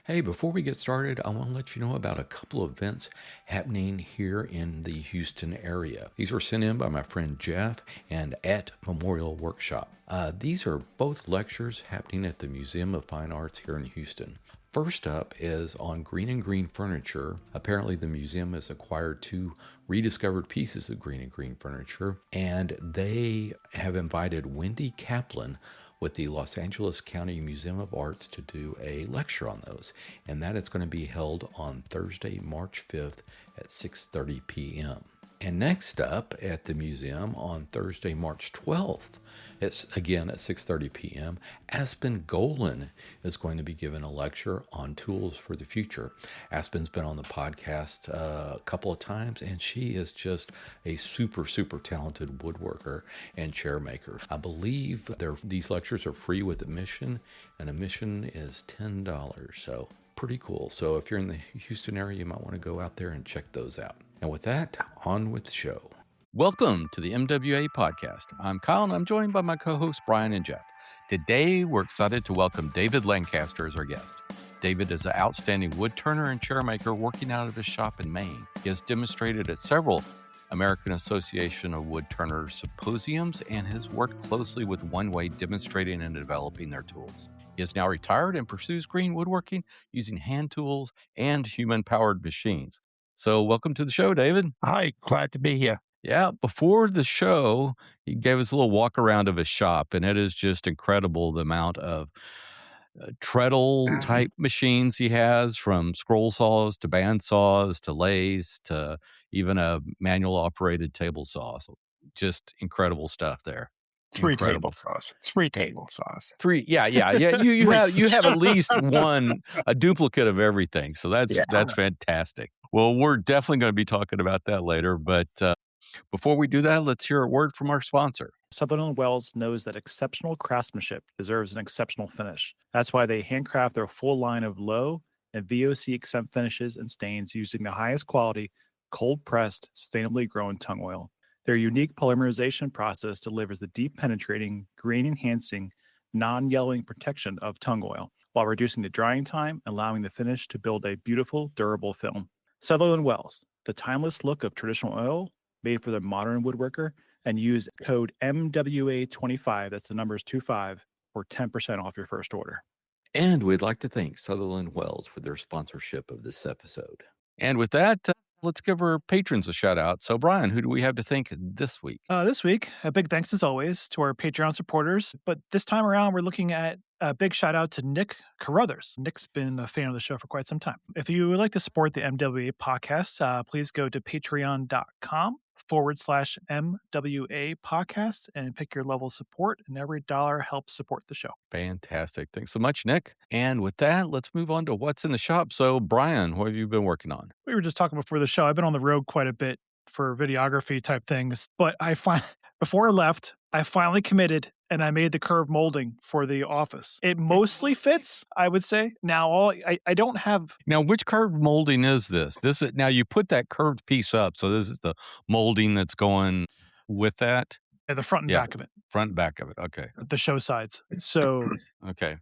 Hey, before we get started, I want to let you know about a couple of events happening here in the Houston area. These were sent in by my friend Jeff and at Memorial Workshop. These are both lectures happening at the Museum of Fine Arts here in Houston. First up is on green and green furniture. Apparently, the museum has acquired two rediscovered pieces of green and green furniture, and they have invited Wendy Kaplan with the Los Angeles County Museum of Arts to do a lecture on those. And that is going to be held on Thursday, March 5th at 6:30 p.m. And next up at the museum on Thursday, March 12th, it's again at 6:30 p.m., Aspen Golan is going to be giving a lecture on tools for the future. Aspen's been on the podcast a couple of times, and she is just a super, super talented woodworker and chairmaker. I believe these lectures are free with admission, and admission is $10. So pretty cool. So if you're in the Houston area, you might want to go out there and check those out. And with that, on with the show. Welcome to the MWA podcast. I'm Kyle, and I'm joined by my co-hosts Brian and Jeff. Today, we're excited to welcome David Lancaster as our guest. David is an outstanding woodturner and chairmaker working out of his shop in Maine. He has demonstrated at several American Association of Woodturners symposiums and has worked closely with Oneway demonstrating and developing their tools. He is now retired and pursues green woodworking using hand tools and human-powered machines. So welcome to the show, David. Hi, glad to be here. Yeah, before the show, he gave us a little walk around of his shop, and it is just incredible the amount of treadle-type machines he has, from scroll saws to band saws to lathes to even a manual-operated table saw. So just incredible stuff there. Three table saws. Yeah. You have at least one, a duplicate of everything. So that's fantastic. Well, we're definitely going to be talking about that later. But before we do that, let's hear a word from our sponsor. Sutherland Wells knows that exceptional craftsmanship deserves an exceptional finish. That's why they handcraft their full line of low and VOC exempt finishes and stains using the highest quality, cold-pressed, sustainably grown tung oil. Their unique polymerization process delivers the deep penetrating, grain-enhancing, non-yellowing protection of tung oil, while reducing the drying time, allowing the finish to build a beautiful, durable film. Sutherland Wells, the timeless look of traditional oil made for the modern woodworker, and use code MWA25, that's the numbers 25, for 10% off your first order. And we'd like to thank Sutherland Wells for their sponsorship of this episode. And with that, let's give our patrons a shout out. So, Brian, who do we have to thank this week? This week, a big thanks as always to our Patreon supporters. But this time around, we're looking at a big shout out to Nick Carruthers. Nick's been a fan of the show for quite some time. If you would like to support the MWA podcast, please go to patreon.com/MWA podcast and pick your level of support, and every dollar helps support the show. Fantastic. Thanks so much, Nick. And with that, let's move on to what's in the shop. So, Brian, what have you been working on? We were just talking before the show. I've been on the road quite a bit for videography type things, but before I left, I finally committed and I made the curved molding for the office. It mostly fits, I would say. Now, I don't have... Now, which curved molding is this? Now, you put that curved piece up, so this is the molding that's going with that? Yeah, the front and back of it. Front and back of it, okay. The show sides. So... Okay.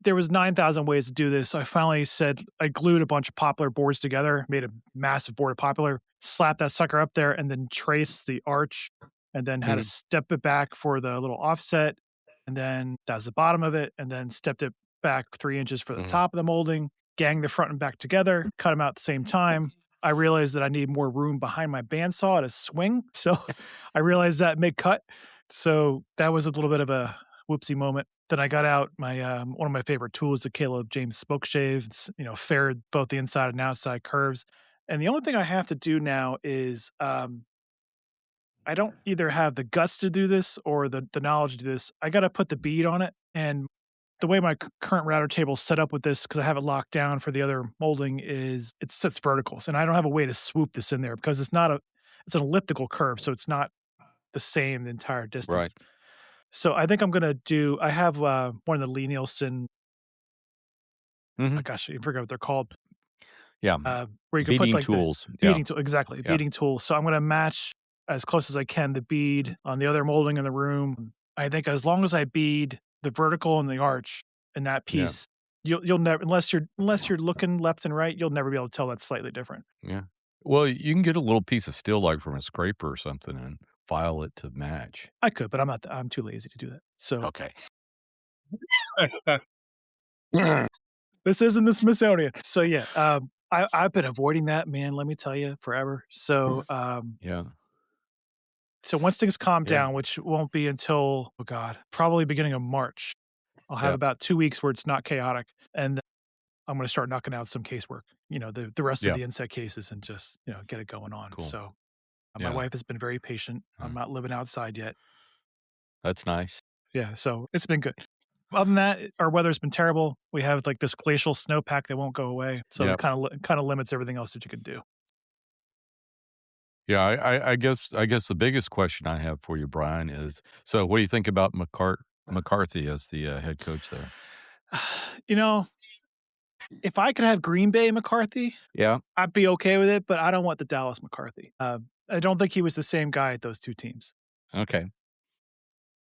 There was 9,000 ways to do this. I finally said, I glued a bunch of poplar boards together, made a massive board of poplar, slapped that sucker up there, and then traced the arch, and then had to step it back for the little offset, and then that was the bottom of it, and then stepped it back 3 inches for the top of the molding, ganged the front and back together, cut them out at the same time. I realized that I need more room behind my bandsaw to swing, so I realized that mid-cut. So that was a little bit of a whoopsie moment. Then I got out my one of my favorite tools, the Caleb James Spoke Shave. It's, fared both the inside and outside curves. And the only thing I have to do now is I don't either have the guts to do this or the knowledge to do this. I got to put the bead on it. And the way my current router table is set up with this, because I have it locked down for the other molding, is it sits vertical. And I don't have a way to swoop this in there because it's an elliptical curve. So it's not the same the entire distance. Right. So I think I'm going to I have one of the Lee Nielsen, gosh, I forget what they're called. Yeah. Where you can beading put like tools. Beading tool, exactly. Yeah. Beading tools. So I'm going to match as close as I can the bead on the other molding in the room. I think as long as I bead the vertical and the arch, And that piece, you'll never, unless you're looking left and right, you'll never be able to tell that's slightly different. Yeah. Well, you can get a little piece of steel like from a scraper or something and file it to match. I could, but I'm too lazy to do that. So Okay. this isn't the Smithsonian. So yeah, I've been avoiding that, man. Let me tell you, forever. So Yeah. so once things calm down, which won't be until probably beginning of March, I'll have about 2 weeks where it's not chaotic, and I'm going to start knocking out some casework. The rest of the inset cases, and just get it going on. Cool. So my wife has been very patient. I'm not living outside yet. That's nice. Yeah, so it's been good. Other than that, our weather's been terrible. We have like this glacial snowpack that won't go away, so it kind of limits everything else that you can do. Yeah, I guess the biggest question I have for you, Brian, is so what do you think about McCarthy as the head coach there? If I could have Green Bay McCarthy, Yeah. I'd be okay with it, but I don't want the Dallas McCarthy. I don't think he was the same guy at those two teams. Okay.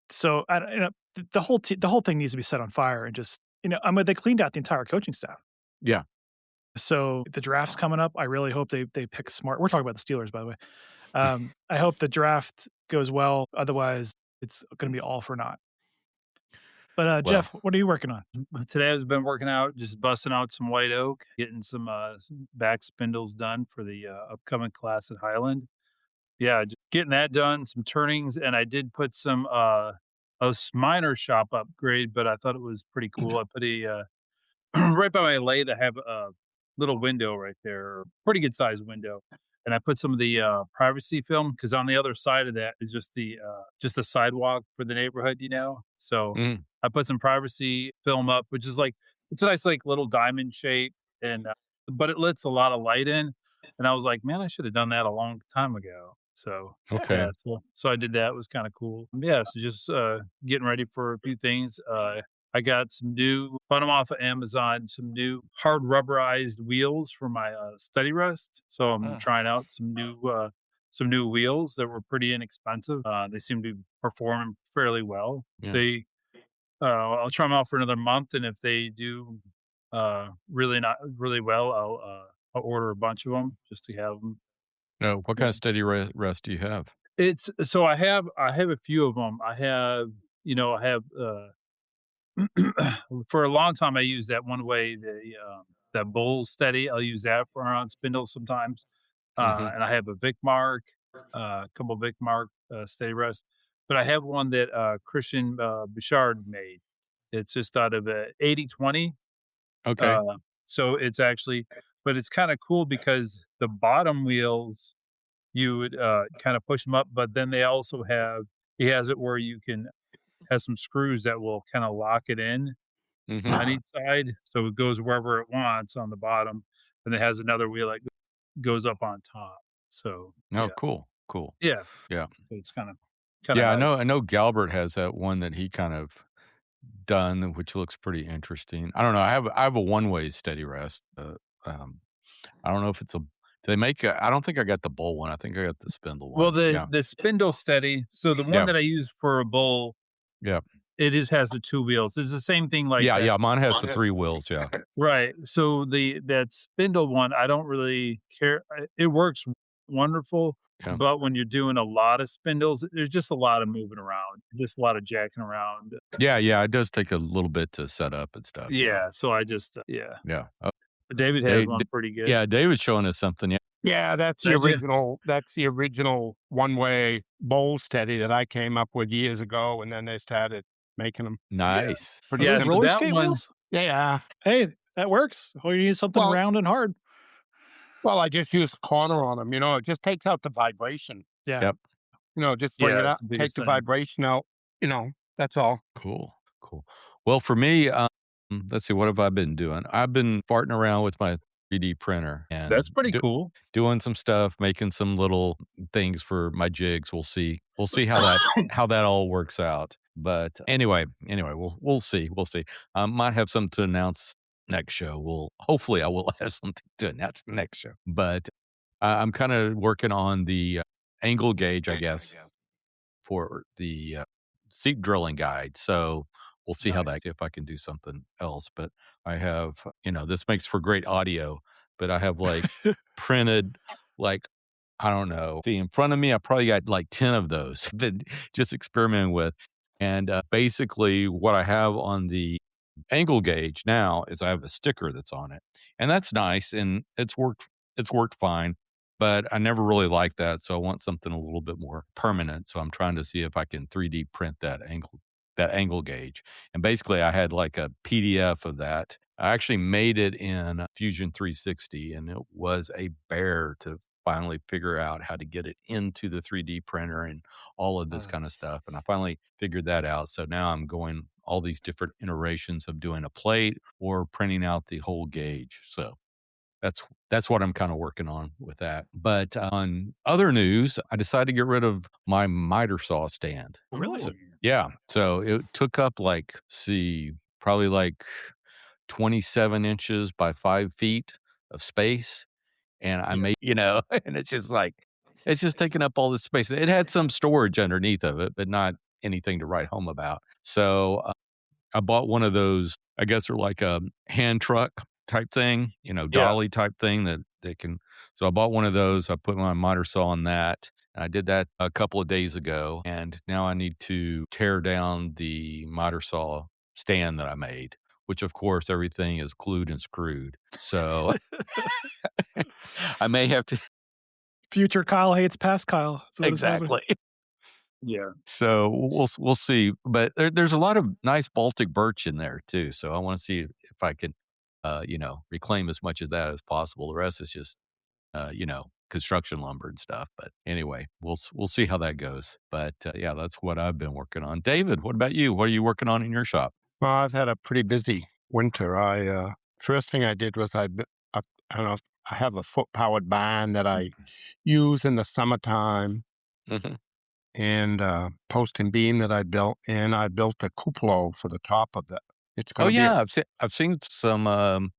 So the whole thing needs to be set on fire, and just they cleaned out the entire coaching staff. Yeah. So the draft's coming up. I really hope they pick smart. We're talking about the Steelers, by the way. I hope the draft goes well. Otherwise, it's going to be all for naught. But Jeff, what are you working on? Today I've been working out, just busting out some white oak, getting some back spindles done for the upcoming class at Highland. Yeah, just getting that done, some turnings, and I did put some a minor shop upgrade, but I thought it was pretty cool. I put a right by my lathe, I have a little window right there, pretty good sized window. And I put some of the privacy film, because on the other side of that is just the sidewalk for the neighborhood, So I put some privacy film up, which is it's a nice little diamond shape, and but it lets a lot of light in. And I was like, man, I should have done that a long time ago. So Okay. so I did that. It was kind of cool. Yeah, so just getting ready for a few things. I got bought them off of Amazon, some new hard rubberized wheels for my study rest. So I'm trying out some new wheels that were pretty inexpensive. They seem to be performing fairly well. Yeah. I'll try them out for another month, and if they do really well, I'll order a bunch of them just to have them. No, what kind of steady rest do you have? So I have a few of them. I have for a long time, I used that Oneway, that bowl steady. I'll use that for on spindles sometimes. And I have a Vicmark, a couple of Vicmark steady rests. But I have one that Christian Bouchard made. It's just out of a 80/20. Okay. So it's actually, but it's kind of cool because the bottom wheels, you would kind of push them up, but then he has it where you can has some screws that will kind of lock it in on each side, so it goes wherever it wants on the bottom, and it has another wheel that goes up on top. So cool. Yeah. Yeah. So it's kind of Yeah, nice. I know Galbert has that one that he kind of done, which looks pretty interesting. I don't know. I have a one-way steady rest. I don't know if it's they make I don't think I got the bowl one. I think I got the spindle one. Well, the spindle steady. So the one that I use for a bowl, it has the two wheels. It's the same thing like that. Yeah, mine has the three wheels, yeah. Right. So that spindle one, I don't really care. It works wonderful, but when you're doing a lot of spindles, there's just a lot of moving around, just a lot of jacking around. Yeah, it does take a little bit to set up and stuff. Yeah, so I just Yeah. David has one pretty good. Yeah, David's showing us something. Yeah, that's the original. That's the original one-way bowl steady that I came up with years ago, and then they started making them. Nice. Yeah, roller skate wheels? Yeah. Hey, that works. Or you need something round and hard. Well, I just use a corner on them. It just takes out the vibration. Yeah. Yep. Just bring it up, take the vibration out. That's all. Cool. Well, for me, let's see, what have I been doing? I've been farting around with my 3D printer, and that's pretty cool. Doing some stuff, making some little things for my jigs. We'll see how that all works out. But anyway, we'll see. Might have something to announce next show. Hopefully I will have something to announce next show. But I'm kind of working on the angle gauge, I guess, for the seat drilling guide. So we'll see how that, if I can do something else. But I have, this makes for great audio, but I have like printed, like, I don't know. See, in front of me, I probably got like 10 of those that just experimenting with. And basically, what I have on the angle gauge now is I have a sticker that's on it, and that's nice, and it's worked. It's worked fine, but I never really liked that, so I want something a little bit more permanent. So I'm trying to see if I can 3D print that angle gauge. And basically, I had like a PDF of that. I actually made it in Fusion 360, and it was a bear to finally figure out how to get it into the 3D printer and all of this kind of stuff. And I finally figured that out. So now I'm going all these different iterations of doing a plate or printing out the whole gauge. So that's what I'm kind of working on with that. But on other news, I decided to get rid of my miter saw stand. Really? Yeah. So it took up probably like 27 inches by 5 feet of space. And I made, and it's just taking up all this space. It had some storage underneath of it, but not anything to write home about. So I bought one of those, I guess they're like a hand truck type thing, dolly type thing that they can. So I bought one of those. I put my miter saw on that. And I did that a couple of days ago. And now I need to tear down the miter saw stand that I made, which of course everything is glued and screwed. So I may have to. Future Kyle hates past Kyle. Exactly. Yeah. So we'll see. But there's a lot of nice Baltic birch in there too. So I want to see if I can, reclaim as much of that as possible. The rest is just, construction lumber and stuff. But anyway, we'll see how that goes. But yeah, that's what I've been working on. David, what about you? What are you working on in your shop? Well, I've had a pretty busy winter. First thing I did was I don't know if I have a foot-powered barn that I use in the summertime, Mm-hmm. and post and beam that I built, and I built a cupola for the top of it. It's Oh going to yeah, I've seen some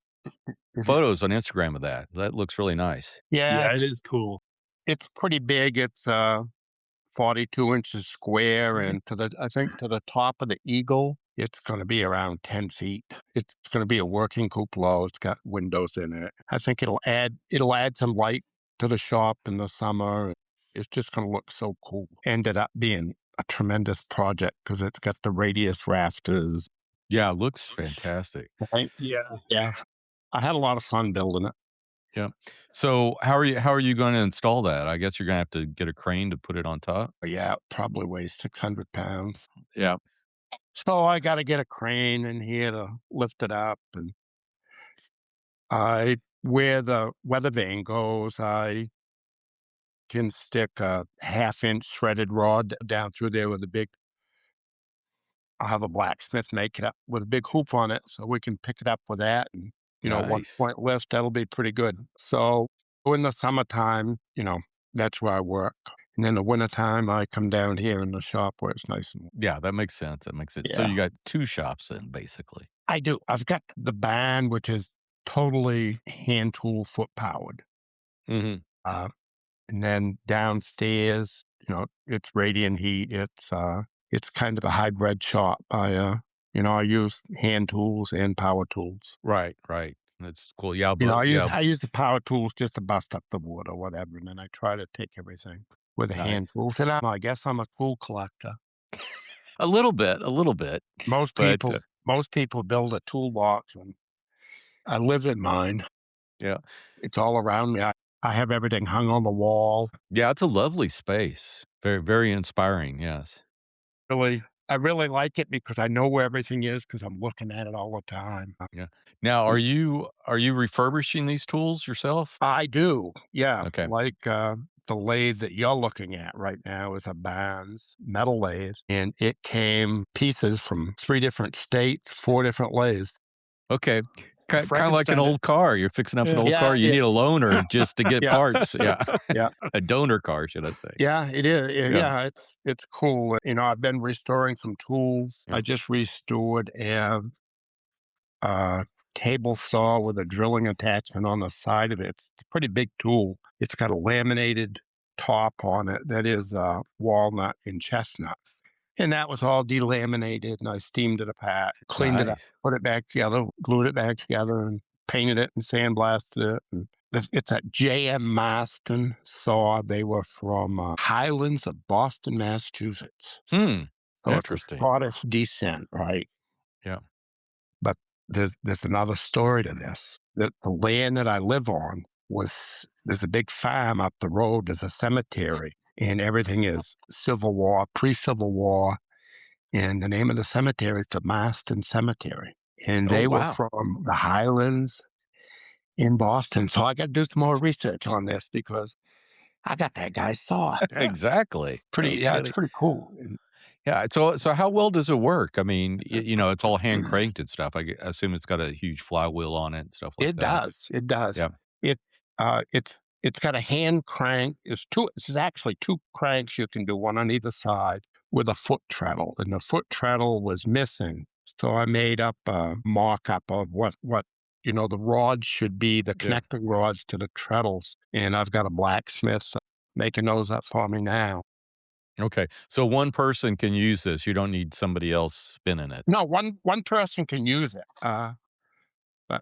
photos on Instagram of that. That looks really nice. Yeah, it is cool. it's pretty big. It's 42 inches square, and I think to the top of the eagle, it's going to be around 10 feet. It's going to be a working cupola. It's got windows in it. I think it'll add some light to the shop in the summer. It's just going to look so cool. Ended up being a tremendous project because it's got the radius rafters. Yeah, it looks fantastic. Thanks. Yeah. I had a lot of fun building it. Yeah. So how are you going to install that? I guess you're going to have to get a crane to put it on top. Yeah, it probably weighs 600 pounds. Yeah. So I got to get a crane in here to lift it up. And where the weather vane goes, I can stick a 1/2 inch threaded rod down through there with I'll have a blacksmith make it up with a big hoop on it so we can pick it up with that. And, one Nice. point lift, that'll be pretty good. So in the summertime, that's where I work. And in the wintertime, I come down here in the shop where it's nice and warm. Yeah, that makes sense. So Yeah. you got 2 shops then, basically. I do. I've got the barn, which is totally hand tool foot powered. Mm-hmm. And then downstairs, it's radiant heat. It's kind of a hybrid shop. I use hand tools and power tools. Right. That's cool. Yeah, I use the power tools just to bust up the wood or whatever, and then I try to take everything with the hand tools. And I guess I'm a tool collector. a little bit. Most people build a toolbox, and I live in mine. Yeah. It's all around me. I have everything hung on the wall. Yeah, it's a lovely space. Very, very inspiring. Yes. I really like it because I know where everything is because I'm looking at it all the time. Yeah. Now, are you refurbishing these tools yourself? I do. Yeah. Okay. Like the lathe that you're looking at right now is a Barnes metal lathe, and it came pieces from 3 different states, 4 different lathes. Okay. Kind of like an old car. You're fixing up an old car. You need a loaner just to get parts. Yeah. Yeah. A donor car, should I say. Yeah, it is. Yeah, it's cool. I've been restoring some tools. Yeah. I just restored a table saw with a drilling attachment on the side of it. It's a pretty big tool. It's got a laminated top on it that is walnut and chestnut. And that was all delaminated, and I steamed it apart, cleaned it up, Nice. put it back together, glued it back together, and painted it and sandblasted it. And it's a J.M. Marston saw. They were from Highlands of Boston, Massachusetts. So it's a Interesting. Scottish descent, right? Yeah. But there's another story to this. That the land that I live on there's a big farm up the road. There's a cemetery, and everything is Civil War, pre-Civil War. And the name of the cemetery is the Marston Cemetery. And Oh, they were wow. from the Highlands in Boston. So I got to do some more research on this because I got that guy's saw. Yeah. Exactly. It's pretty cool. And Yeah. So how well does it work? I mean, it's all hand cranked and stuff. I assume it's got a huge flywheel on it and stuff like it that. does. It does. Yeah. It's got a hand crank. It's actually two cranks you can do, one on either side, with a foot treadle. And the foot treadle was missing. So I made up a mock-up of what the rods should be, the connecting rods to the treadles. And I've got a blacksmith making those up for me now. Okay. So one person can use this. You don't need somebody else spinning it. No, one person can use it. But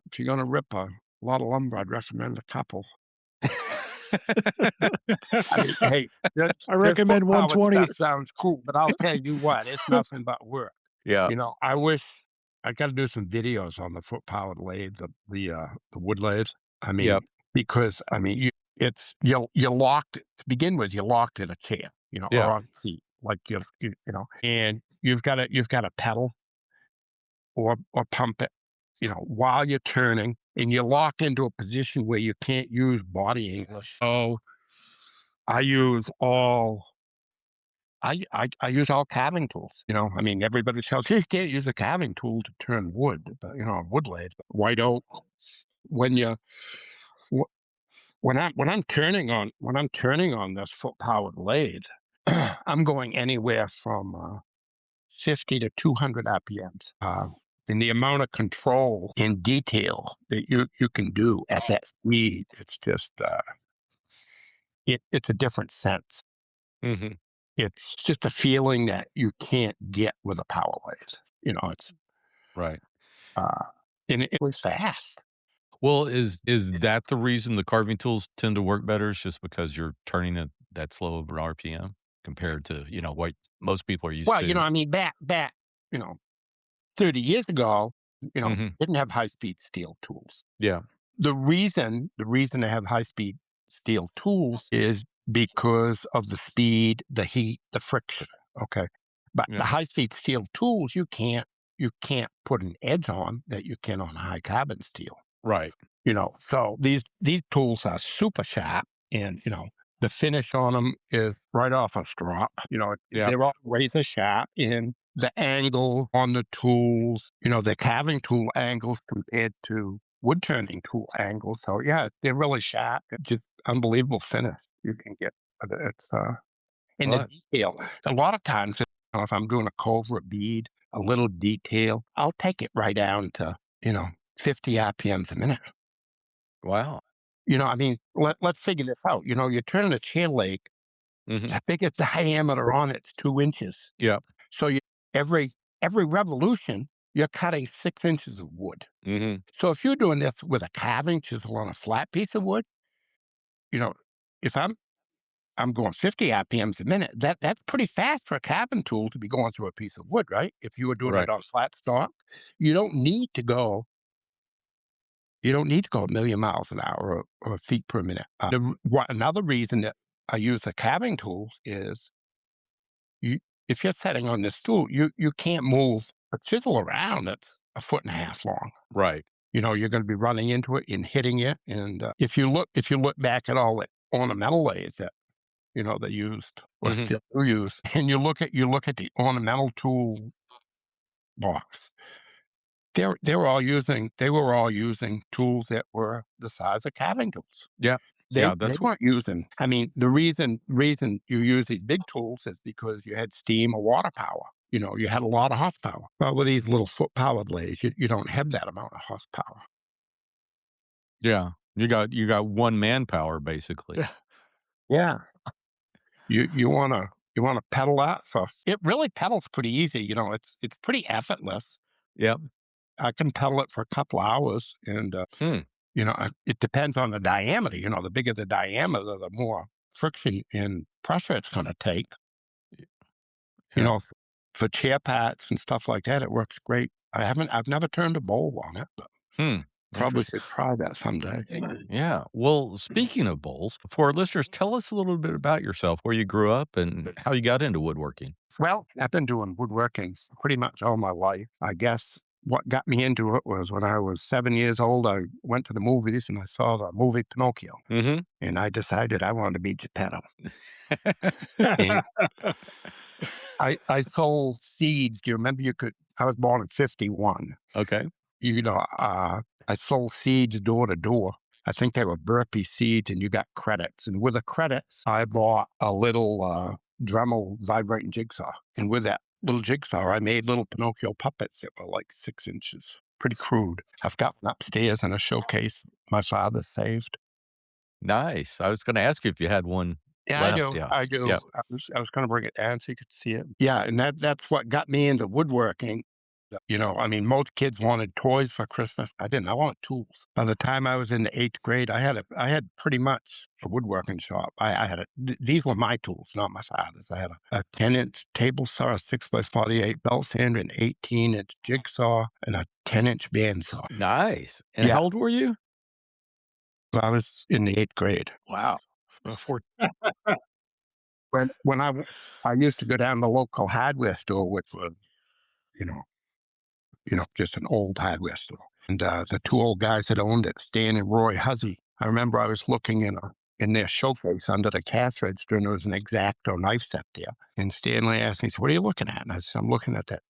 if you're going to rip a lot of lumber, I'd recommend a couple. I mean, hey, I recommend foot-powered 120. Stuff sounds cool, but I'll tell you what, it's nothing but work. Yeah. I wish I got to do some videos on the foot-powered lathe, the wood lathes. I mean, because you locked it to begin with. You locked in a chair, or on a seat, like and you've got to pedal or pump it, while you're turning, and you're locked into a position where you can't use body English. So I use all carving tools. I mean, everybody tells you can't use a carving tool to turn wood, but a wood lathe, white oak. When I'm turning on this foot powered lathe, I'm going anywhere from 50 to 200 RPMs. And the amount of control and detail that you can do at that speed, it's just it's a different sense. Mm-hmm. It's just a feeling that you can't get with a power lathe. It's right. And it was fast. Well, is that the reason the carving tools tend to work better? It's just because you're turning at that slow of an RPM compared to what most people are used to. Well, I mean, back 30 years ago, didn't have high-speed steel tools. Yeah. The reason they have high-speed steel tools is because of the speed, the heat, the friction. Okay. But the high-speed steel tools, you can't put an edge on that you can on high carbon steel. Right. So these tools are super sharp, and the finish on them is right off a strop. They're all razor sharp, and the angle on the tools, the carving tool angles compared to wood turning tool angles. So they're really sharp. It's just unbelievable finish you can get. It's and the detail. A lot of times, if I'm doing a covert bead, a little detail, I'll take it right down to 50 RPMs a minute. Wow. I mean, let's figure this out. You're turning a chair leg. The biggest diameter on it's 2 inches. Yeah. So every revolution, you're cutting 6 inches of wood. So if you're doing this with a carving chisel on a flat piece of wood, if I'm going 50 RPMs a minute, that's pretty fast for a carving tool to be going through a piece of wood, right? If you were doing it on flat stock, you don't need to go a million miles an hour or feet per minute. Another reason that I use the carving tools is if you're setting on this tool, you can't move a chisel around that's 1.5 foot long. Right. You're going to be running into it and hitting it. And if you look back at all the ornamental lathes that they used or still use, and you look at the ornamental tool box, they were all using tools that were the size of carving tools. Yeah. They weren't using. I mean, the reason you use these big tools is because you had steam or water power. You had a lot of horsepower. But with these little foot-powered lathes, you don't have that amount of horsepower. Yeah. You got one manpower basically. Yeah. You want You want to pedal that? So it really pedals pretty easy. It's pretty effortless. Yep. I can pedal it for a couple hours, and it depends on the diameter. The bigger the diameter, the more friction and pressure it's going to take. Yeah. For chair pats and stuff like that, it works great. I've never turned a bowl on it, but probably should try that someday. Yeah. Well, speaking of bowls, for our listeners, tell us a little bit about yourself, where you grew up and how you got into woodworking. Well, I've been doing woodworking pretty much all my life. I guess what got me into it was when I was 7 years old, I went to the movies and I saw the movie Pinocchio. Mm-hmm. And I decided I wanted to be Geppetto. And I sold seeds. Do you remember I was born in 51. Okay. I sold seeds door to door. I think they were burpee seeds, and you got credits. And with the credits, I bought a little Dremel vibrating jigsaw. And with that little jigsaw, I made little Pinocchio puppets that were like 6 inches. Pretty crude. I've got one upstairs in a showcase my father saved. Nice. I was going to ask you if you had one Yeah, left. I do. Yep. I was going to bring it down so you could see it. Yeah, and that's what got me into woodworking. Most kids wanted toys for Christmas. I didn't. I wanted tools. By the time I was in the 8th grade, I had pretty much a woodworking shop. These were my tools, not my father's. I had a 10-inch table saw, a 6x48 belt sander, an 18-inch jigsaw, and a 10-inch bandsaw. Nice. And how old were you? I was in the 8th grade. Wow. When I used to go down to the local hardware store, which was, just an old hardware store. And the two old guys that owned it, Stan and Roy Huzzy, I remember I was looking in their showcase under the cash register, and there was an X-Acto knife set there. And Stanley asked me, so what are you looking at? And I said, I'm looking at that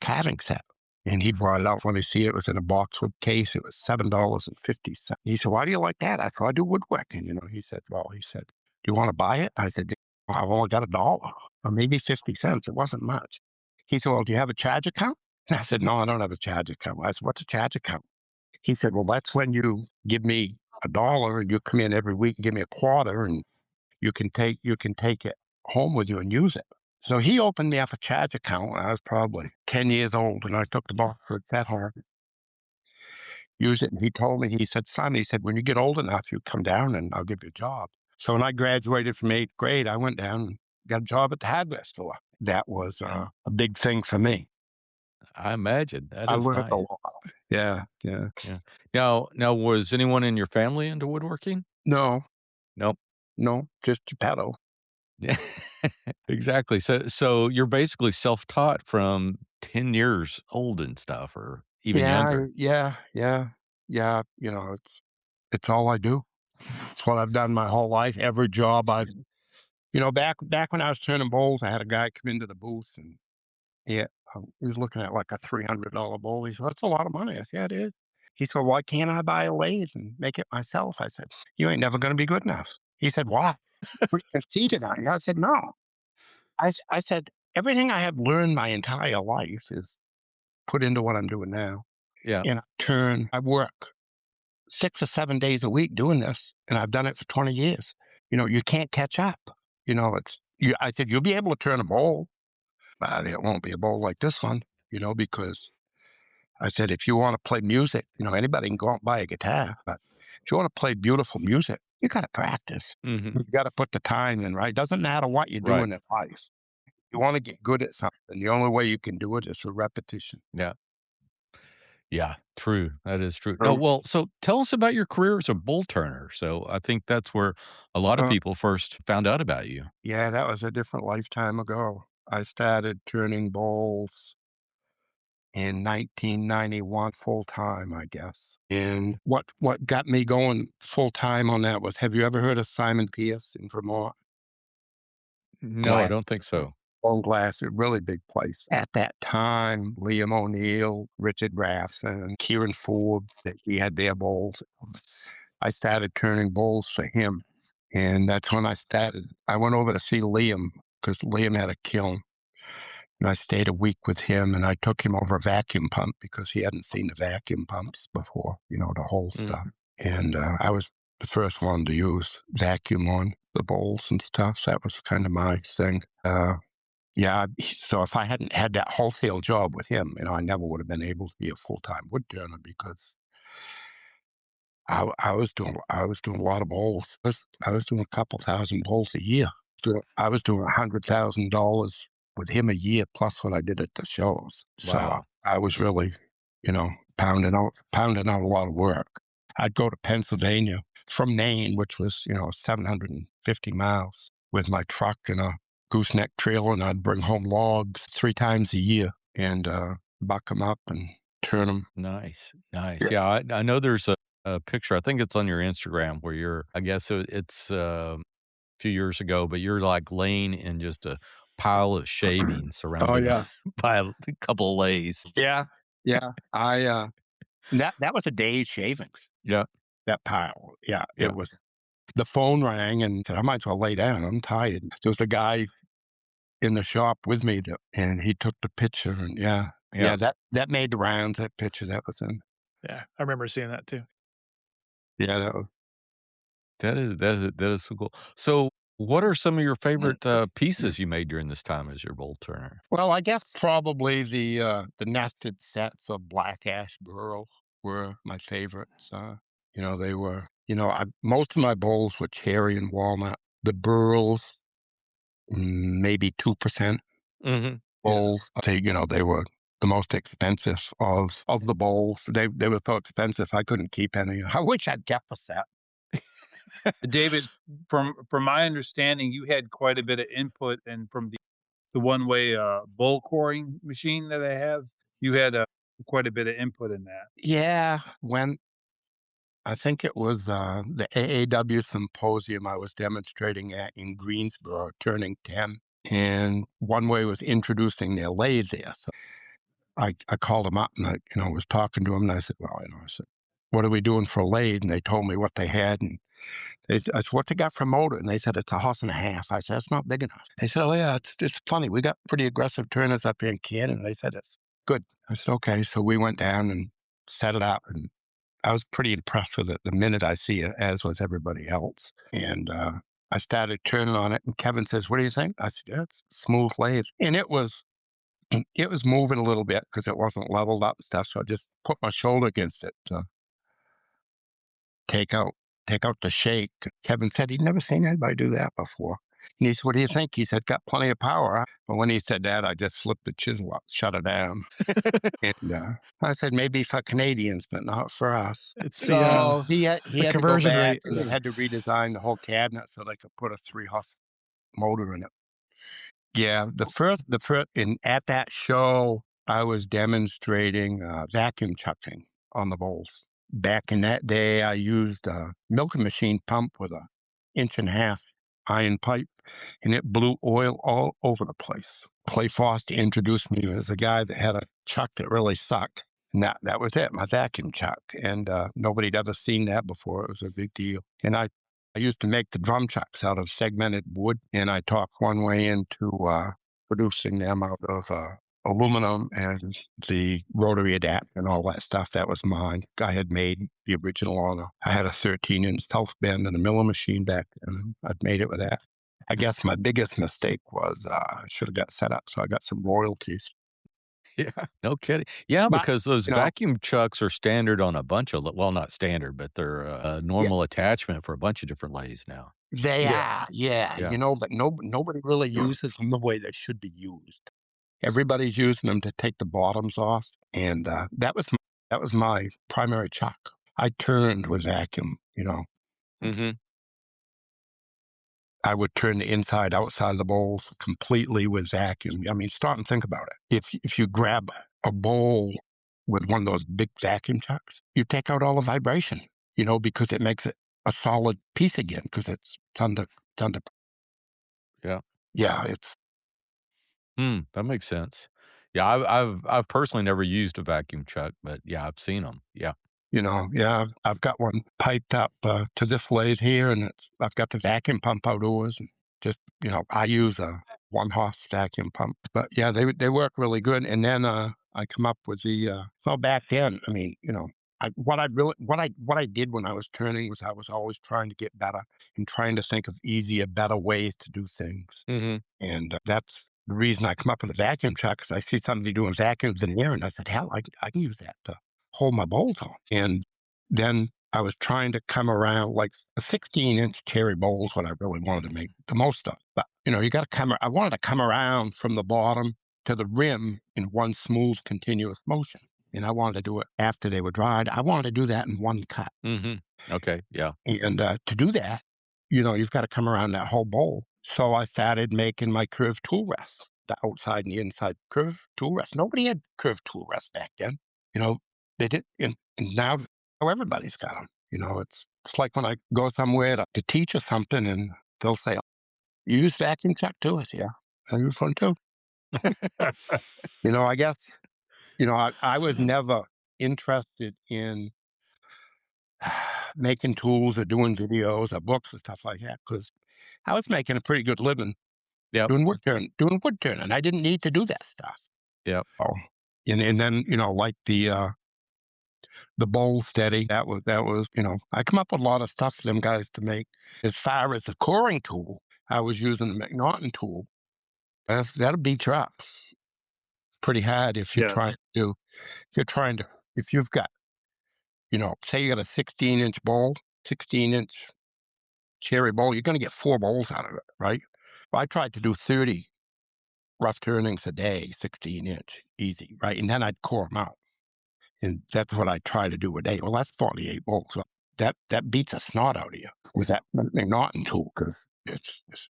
carving set. And he brought it out. When I see it was in a boxwood case. It was $7.50. He said, why do you like that? I said, I do woodworking. He said, do you want to buy it? I said, I've only got $1 or maybe 50 cents. It wasn't much. He said, well, do you have a charge account? And I said, no, I don't have a charge account. I said, what's a charge account? He said, well, that's when you give me $1 and you come in every week and give me a quarter, and you can take it home with you and use it. So he opened me up a charge account when I was probably 10 years old, and I took the box for that hard, use it. And he told me, he said, son, when you get old enough, you come down and I'll give you a job. So when I graduated from 8th grade, I went down and got a job at the hardware store. That was a big thing for me. I imagine. I learned a lot. Yeah. Now, was anyone in your family into woodworking? No. Nope. No, just Geppetto. Yeah, exactly. So you're basically self-taught from 10 years old and stuff, or even younger. Yeah. It's all I do. It's what I've done my whole life. Every job back when I was turning bowls, I had a guy come into the booth, and he was looking at like a $300 bowl. He said, that's a lot of money. I said, yeah, it is. He said, why can't I buy a lathe and make it myself? I said, you ain't never going to be good enough. He said, why? We're conceited on you. I said, no. I said, everything I have learned my entire life is put into what I'm doing now. Yeah. And I work 6 or 7 days a week doing this, and I've done it for 20 years. You can't catch up. I said, you'll be able to turn a bowl, but it won't be a bowl like this one, because I said, if you want to play music, anybody can go out and buy a guitar, but if you want to play beautiful music, you got to practice. Mm-hmm. You got to put the time in, right? It doesn't matter what you're doing in life. You want to get good at something. The only way you can do it is through repetition. Yeah. Yeah, true. That is true. No, well, so tell us about your career as a bowl turner. So I think that's where a lot of people first found out about you. Yeah, that was a different lifetime ago. I started turning bowls in 1991 full time, I guess. And what got me going full time on that was, have you ever heard of Simon Pierce in Vermont? No, I don't think so. Bone Glass, a really big place. At that time, Liam O'Neill, Richard Raffin, Kieran Forbes, he had their bowls. I started turning bowls for him. And that's when I started. I went over to see Liam because Liam had a kiln. And I stayed a week with him, and I took him over a vacuum pump because he hadn't seen the vacuum pumps before, the whole stuff. And I was the first one to use vacuum on. the bowls and stuff. That was kind of my thing. So if I hadn't had that wholesale job with him, I never would have been able to be a full-time wood turner because I was doing a lot of bowls. I was doing a couple thousand bowls a year. I was doing $100,000 with him a year plus what I did at the shows. So Wow. I was really, pounding out a lot of work. I'd go to Pennsylvania from Maine, which was 750 miles, with my truck and a gooseneck trailer, and I'd bring home logs 3 times a year and buck them up and turn them. Nice. Yeah, I know there's a picture. I think it's on your Instagram where you're. I guess it's a few years ago, but you're like laying in just a pile of shavings surrounded by a couple of lays. Yeah. I that was a day's shavings. Yeah. That pile. Yeah. It was. The phone rang and said, I might as well lay down. I'm tired. There was a guy in the shop with me and he took the picture and that made the rounds, that picture that was in. Yeah, I remember seeing that too. Yeah, that is so cool. So what are some of your favorite pieces you made during this time as your bowl turner? well, I guess probably the nested sets of black ash burl were my favorites. They were, most of my bowls were cherry and walnut. The burls, maybe 2%. Mm-hmm. Bowls, they were the most expensive of the bowls. They were so expensive I couldn't keep any. I wish I'd kept a set. David, from my understanding, you had quite a bit of input, and from the Oneway bowl coring machine that I have, you had quite a bit of input in that. Yeah, when I think it was the AAW symposium I was demonstrating at in Greensboro, turning 10, and Oneway was introducing their lathe there. So I called them up and I was talking to them and I said, what are we doing for a lathe? And they told me what they had, and I said, what they got for a motor? And they said, it's 1.5 horses. I said, that's not big enough. They said, oh yeah, it's funny. We got pretty aggressive turners up here in Canada. They said, it's good. I said, okay. So we went down and set it up, and I was pretty impressed with it the minute I see it, as was everybody else. And I started turning on it, and Kevin says, what do you think? I said, yeah, it's a smooth lathe. And it was moving a little bit because it wasn't leveled up and stuff. So I just put my shoulder against it to take out the shake. Kevin said he'd never seen anybody do that before. And he said, what do you think? He said, got plenty of power. But when he said that, I just flipped the chisel up, shut it down. And I said, maybe for Canadians, but not for us. It's So he had conversion to go back rate. and they had to redesign the whole cabinet so they could put a 3-horse motor in it. Yeah, the first, at that show, I was demonstrating vacuum chucking on the bowls. Back in that day, I used a milking machine pump with a 1.5-inch iron pipe, and it blew oil all over the place. Clay Foster introduced me as a guy that had a chuck that really sucked. And that was it, my vacuum chuck. And nobody'd ever seen that before. It was a big deal. And I used to make the drum chucks out of segmented wood, and I talked Oneway into producing them out of aluminum and the rotary adapter and all that stuff. That was mine. I had made the original I had a 13-inch self bend and a miller machine back then. I'd made it with that. I guess my biggest mistake was I should have got set up so I got some royalties. Yeah, no kidding. Yeah, But, because those vacuum chucks are standard on a bunch of, well, not standard, but they're a normal attachment for a bunch of different lathes now. They are, yeah. But nobody really uses them the way they should be used. Everybody's using them to take the bottoms off, and that was my primary chuck. I turned with vacuum, Mm-hmm. I would turn the inside, outside of the bowls completely with vacuum. I mean, stop and think about it. If you grab a bowl with one of those big vacuum chucks, you take out all the vibration, because it makes it a solid piece again, because it's under. Yeah. Yeah, it's. That makes sense. Yeah, I've personally never used a vacuum chuck, but yeah, I've seen them. Yeah. I've got one piped up to this lathe here, and I've got the vacuum pump outdoors, and just, I use a 1-horse vacuum pump. But yeah, they work really good. And then I come up with back then, I mean, what I did when I was turning was I was always trying to get better and trying to think of easier, better ways to do things. Mm-hmm. And that's the reason I come up with a vacuum truck, because I see somebody doing vacuums in there, and I said, hell, I can use that to hold my bowls on. And then I was trying to come around, like a 16-inch cherry bowl is what I really wanted to make the most of. But, you got to I wanted to come around from the bottom to the rim in one smooth, continuous motion. And I wanted to do it after they were dried. I wanted to do that in one cut. Mm-hmm. Okay, yeah. And to do that, you've got to come around that whole bowl. So I started making my curved tool rests, the outside and the inside curved tool rests. Nobody had curved tool rests back then. They did, and now everybody's got them. It's like when I go somewhere to teach or something, and they'll say, "You use vacuum truck too?" I say, "Yeah, I use one too." I guess, I was never interested in making tools or doing videos or books and stuff like that, because I was making a pretty good living doing wood turning, and I didn't need to do that stuff. Yep. Oh, and then like the bowl steady, that was I come up with a lot of stuff for them guys to make. As far as the coring tool, I was using the McNaughton tool. That'll beat you up pretty hard if you're trying to if you've got say you got a 16-inch bowl, 16-inch cherry bowl, you're going to get 4 bowls out of it, right? Well, I tried to do 30 rough turnings a day, 16-inch, easy, right? And then I'd core them out. And that's what I try to do a day. Well, that's 48 bowls. Well, that beats a snot out of you with that McNaughton tool, because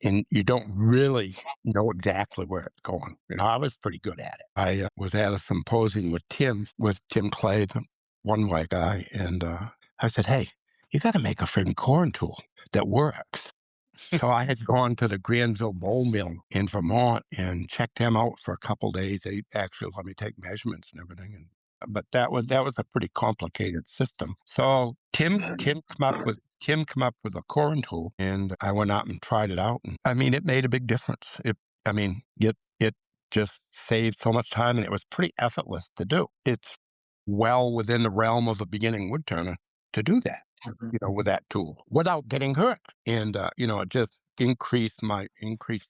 and you don't really know exactly where it's going. I was pretty good at it. I was at a symposium with Tim Clay, the Oneway guy, and I said, hey, you got to make a friggin' coring tool that works. So I had gone to the Granville Bowl Mill in Vermont and checked them out for a couple days. They actually let me take measurements and everything. But that was a pretty complicated system. So Tim come up with a coring tool, and I went out and tried it out. And it made a big difference. It just saved so much time, and it was pretty effortless to do. It's well within the realm of a beginning woodturner to do that, with that tool without getting hurt. And, it just increased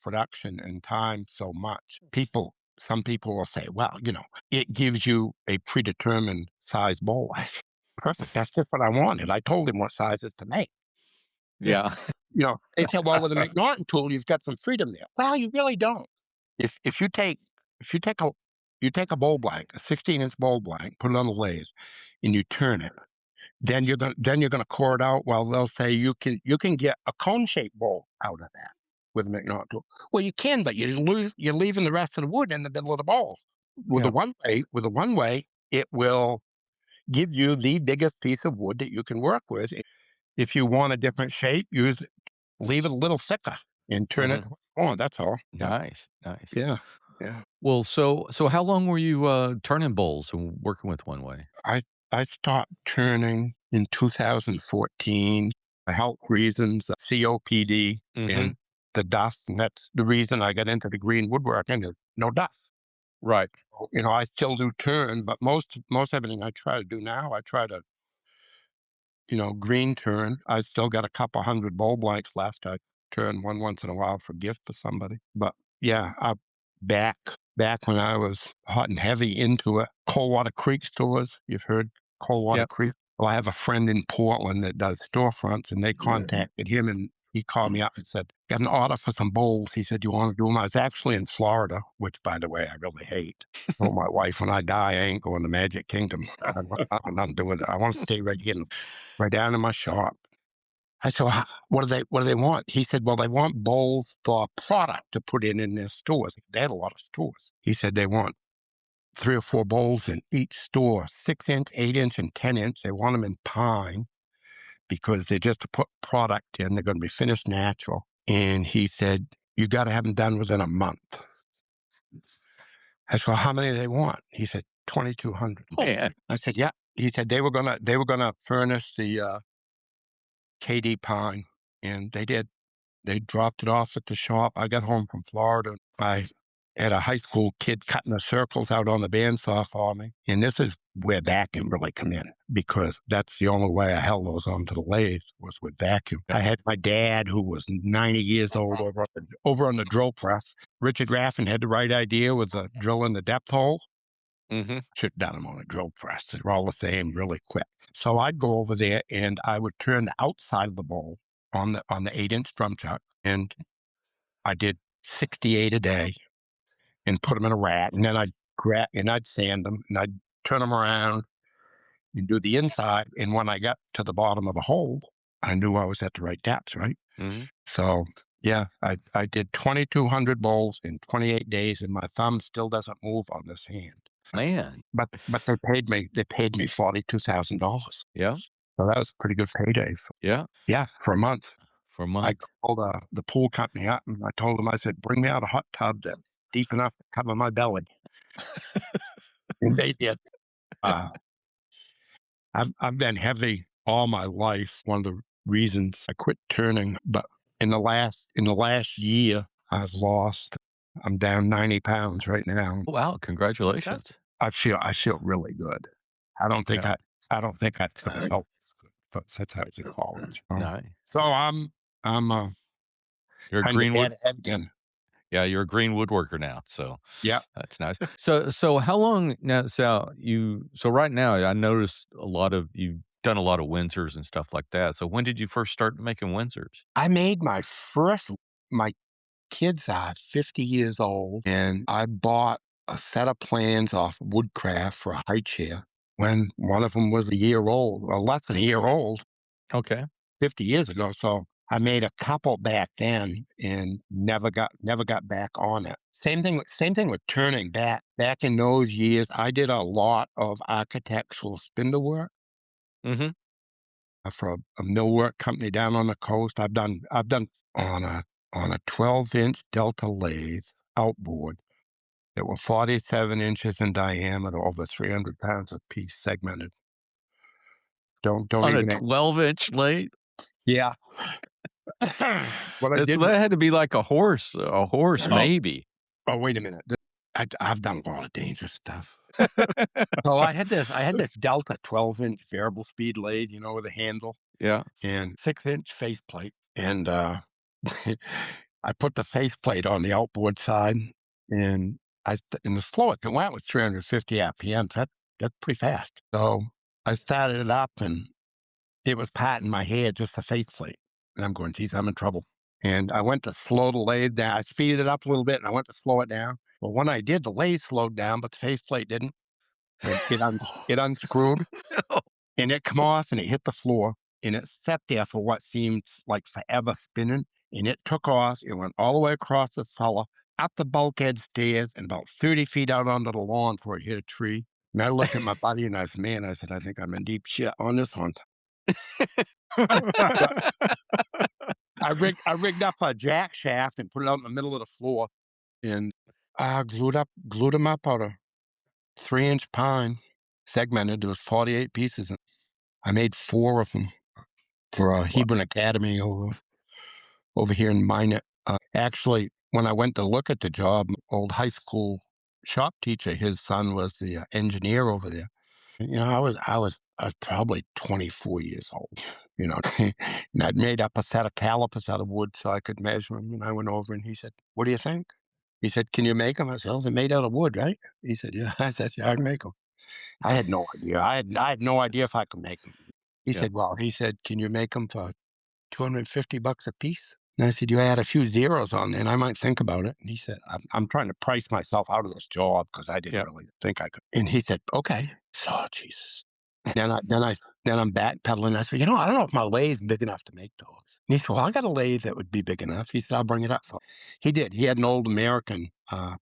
production and time so much. Some people will say, well, it gives you a predetermined size bowl. Perfect. That's just what I wanted. I told him what sizes to make. Yeah. They said, well, with a McNaughton tool, you've got some freedom there. Well, you really don't. If you take a bowl blank, a 16-inch bowl blank, put it on the lathe, and you turn it, then you're gonna core it out. Well, they'll say you can get a cone-shaped bowl out of that with a McNaughton tool. Well, you can, but you're leaving the rest of the wood in the middle of the bowl. With the one way, it will give you the biggest piece of wood that you can work with. If you want a different shape, leave it a little thicker and turn it on. That's all. Nice. Yeah. Well, so how long were you turning bowls and working with Oneway? I stopped turning in 2014 for health reasons, COPD, and the dust. And that's the reason I got into the green woodworking, is no dust. Right. I still do turn, but most everything I try to do now, I try to, green turn. I still got a couple hundred bowl blanks left. I turn one once in a while for gift for somebody. But yeah, back when I was hot and heavy into it, Coldwater Creek stores. You've heard Coldwater Creek? Well, I have a friend in Portland that does storefronts, and they contacted him, and he called me up and said, got an order for some bowls. He said, you want to do them? I was actually in Florida, which, by the way, I really hate. I told my wife, when I die, I ain't going to Magic Kingdom. I'm not doing it. I want to stay right here, right down in my shop. I said, well, what do they want? He said, well, they want bowls for product to put in their stores. They had a lot of stores. He said they want 3 or 4 bowls in each store, 6-inch, 8-inch, and 10-inch. They want them in pine because they're just to put product in. They're going to be finished natural. And he said, you got to have them done within a month. I said, well, how many do they want? He said, 2,200. Man. I said, yeah. He said they were gonna furnish the KD pine, and they did. They dropped it off at the shop. I got home from Florida. I had a high school kid cutting the circles out on the bandsaw for me. And this is where vacuum really come in, because that's the only way I held those onto the lathe was with vacuum. I had my dad, who was 90 years old, over on the drill press. Richard Raffin had the right idea with the drill in the depth hole. Should have done them on a drill press. They're all the same, really quick. So I'd go over there and I would turn the outside of the bowl on the 8-inch drum chuck, and I did 68 a day and put them in a rack, and then I'd sand them, and I'd turn them around and do the inside. And when I got to the bottom of the hole, I knew I was at the right depth, right? So yeah, I did 2,200 bowls in 28 days, and my thumb still doesn't move on this hand. Man. But they paid me $42,000. Yeah. So that was a pretty good payday. Yeah, for a month. I called the pool company up, and I told them, I said, bring me out a hot tub that's deep enough to cover my belly. And they did. I've been heavy all my life. One of the reasons I quit turning, but in the last year, I'm down 90 pounds right now. Wow! Congratulations. I feel really good. I don't think I could have felt this good, but since I was in college. Nice. So I'm you're a green wood again. Yeah, you're a green woodworker now. So yeah, that's nice. So how long now, Sal? So right now I noticed you've done a lot of Windsors and stuff like that. So when did you first start making Windsors? I made my kids are 50 years old, and I bought a set of plans off Woodcraft for a high chair when one of them was a year old, or less than a year old. Okay. 50 years ago. So I made a couple back then and never got back on it. Same thing with turning. Back in those years, I did a lot of architectural spindle work. For a millwork company down on the coast. I've done on a 12-inch Delta lathe outboard that were 47 inches in diameter, over 300 pounds a piece, segmented. Don't on even a 12-inch lathe. Yeah. That had to be like a horse maybe. Oh, wait a minute. I've done a lot of dangerous stuff. So I had this Delta 12-inch variable speed lathe, with a handle. Yeah. And 6-inch faceplate. And I put the faceplate on the outboard side, and the slowest it went was 350 RPM. That's pretty fast. So I started it up, and it was patting my head, just the faceplate. And I'm going, geez, I'm in trouble. And I went to slow the lathe down. I speeded it up a little bit, and I went to slow it down. Well, when I did, the lathe slowed down, but the faceplate didn't. It unscrewed, and it come off, and it hit the floor, and it sat there for what seemed like forever spinning, and it took off. It went all the way across the cellar, up the bulkhead stairs, and about 30 feet out onto the lawn before it hit a tree. And I looked at my buddy, and I said, I think I'm in deep shit on this one. I rigged up a jack shaft and put it out in the middle of the floor, and I glued them up out of 3-inch pine, segmented. There was 48 pieces. And I made 4 of them for Hebron Academy over here in Maine. Actually, when I went to look at the job, old high school shop teacher, his son was the engineer over there. I was probably 24 years old, and I'd made up a set of calipers out of wood so I could measure them. And I went over, and he said, "What do you think?" He said, "Can you make them?" I said, "Oh, they're made out of wood, right?" He said, "Yeah." I said, "Yeah, I can make them." I had no idea. I had no idea if I could make them. He said, "Can you make them for $250 a piece?" And I said, "You add a few zeros on there, and I might think about it." And he said, I'm trying to price myself out of this job because I didn't really think I could. And he said, "Okay." So, Jesus. Then I'm backpedaling. I said, I don't know if my lathe's big enough to make those. And he said, "Well, I got a lathe that would be big enough." He said, "I'll bring it up." So he did. He had an old American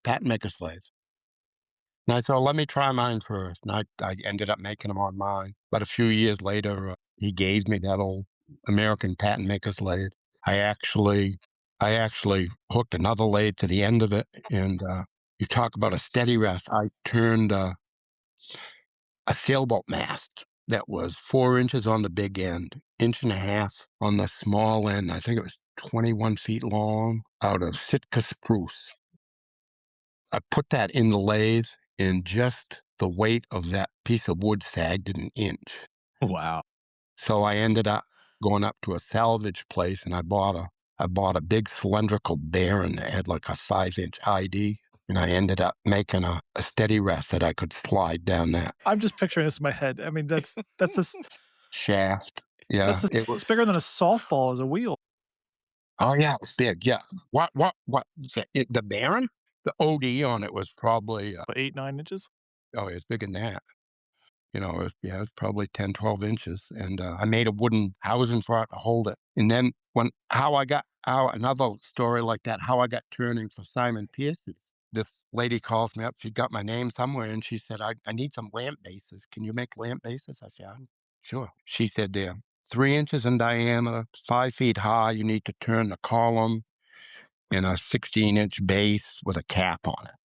patent maker's lathe. And I said, "Let me try mine first." And I ended up making them on mine. But a few years later, he gave me that old American patent maker's lathe. I actually hooked another lathe to the end of it. And you talk about a steady rest. I turned a sailboat mast that was 4 inches on the big end, 1.5 on the small end. I think it was 21 feet long, out of Sitka spruce. I put that in the lathe, and just the weight of that piece of wood sagged an inch. Wow. So I ended up going up to a salvage place, and I bought a big cylindrical Barton that had like a 5-inch ID, and I ended up making a steady rest that I could slide down that I'm just picturing this in my head. I mean, that's this. shaft. Yeah, It's bigger than a softball as a wheel. Oh yeah, it's big. Yeah. What? The Barton? The OD on it was probably 8-9 inches. oh, it's bigger than that. It's probably 10, 12 inches. And I made a wooden housing for it to hold it. And then another story like that, how I got turning for Simon Pierce's. This lady calls me up. She got my name somewhere, and she said, I need some lamp bases. Can you make lamp bases? I said, sure. She said, they're 3 inches in diameter, 5 feet high. You need to turn the column in a 16-inch base with a cap on it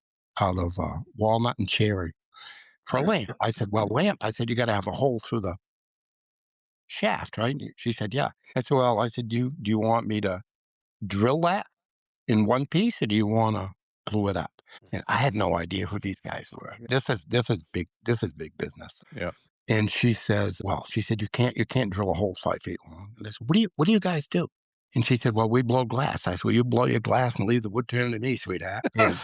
out of walnut and cherry. For a lamp. I said, well, lamp. I said, you got to have a hole through the shaft, right? She said, yeah. I said, well, I said, do you want me to drill that in one piece, or do you want to glue it up? And I had no idea who these guys were. This is big. This is big business. Yeah. And she said, you can't drill a hole 5 feet long. And I said, what do you guys do? And she said, well, we blow glass. I said, well, you blow your glass and leave the wood turner to me, sweetheart. And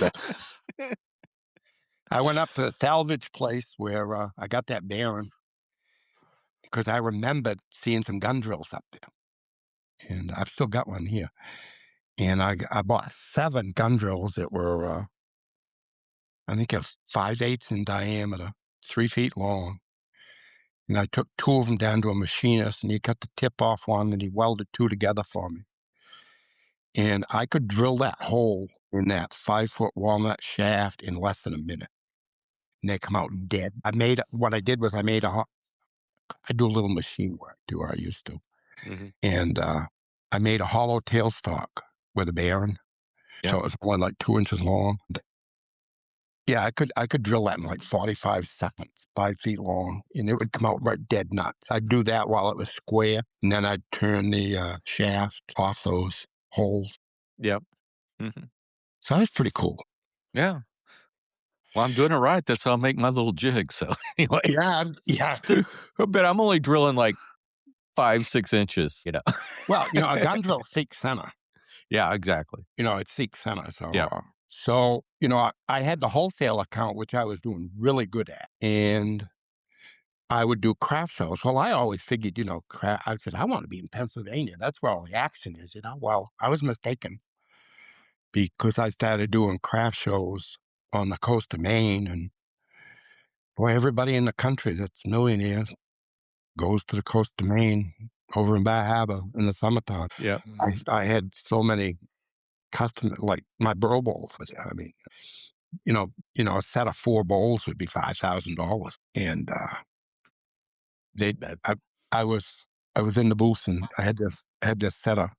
I went up to the salvage place where I got that Barton, because I remembered seeing some gun drills up there. And I've still got one here. And I bought 7 gun drills that were, I think, 5/8 in diameter, 3 feet long. And I took 2 of them down to a machinist, and he cut the tip off one, and he welded 2 together for me. And I could drill that hole in that 5-foot walnut shaft in less than a minute. And they come out dead. What I did was I do a little machine work too, or I used to. Mm-hmm. And I made a hollow tailstock with a Barton. Yeah. So it was only like 2 inches long. Yeah, I could drill that in like 45 seconds, 5 feet long, and it would come out right dead nuts. I'd do that while it was square, and then I'd turn the shaft off those holes. Yep. Mm-hmm. So that was pretty cool. Yeah. Well, I'm doing it right. That's how I make my little jig. So anyway. Yeah. But I'm only drilling like 5-6 inches, Well, a gun drill seeks center. Yeah, exactly. It seeks center. So, yeah. I had the wholesale account, which I was doing really good at. And I would do craft shows. Well, I always figured, I said, I want to be in Pennsylvania. That's where all the action is, Well, I was mistaken, because I started doing craft shows on the coast of Maine. And boy, everybody in the country that's millionaires goes to the coast of Maine over in Bar Harbor in the summertime. Yeah. I had so many customers, like my burl bowls. I mean, a set of 4 bowls would be $5,000. And I was in the booth, and I had this set of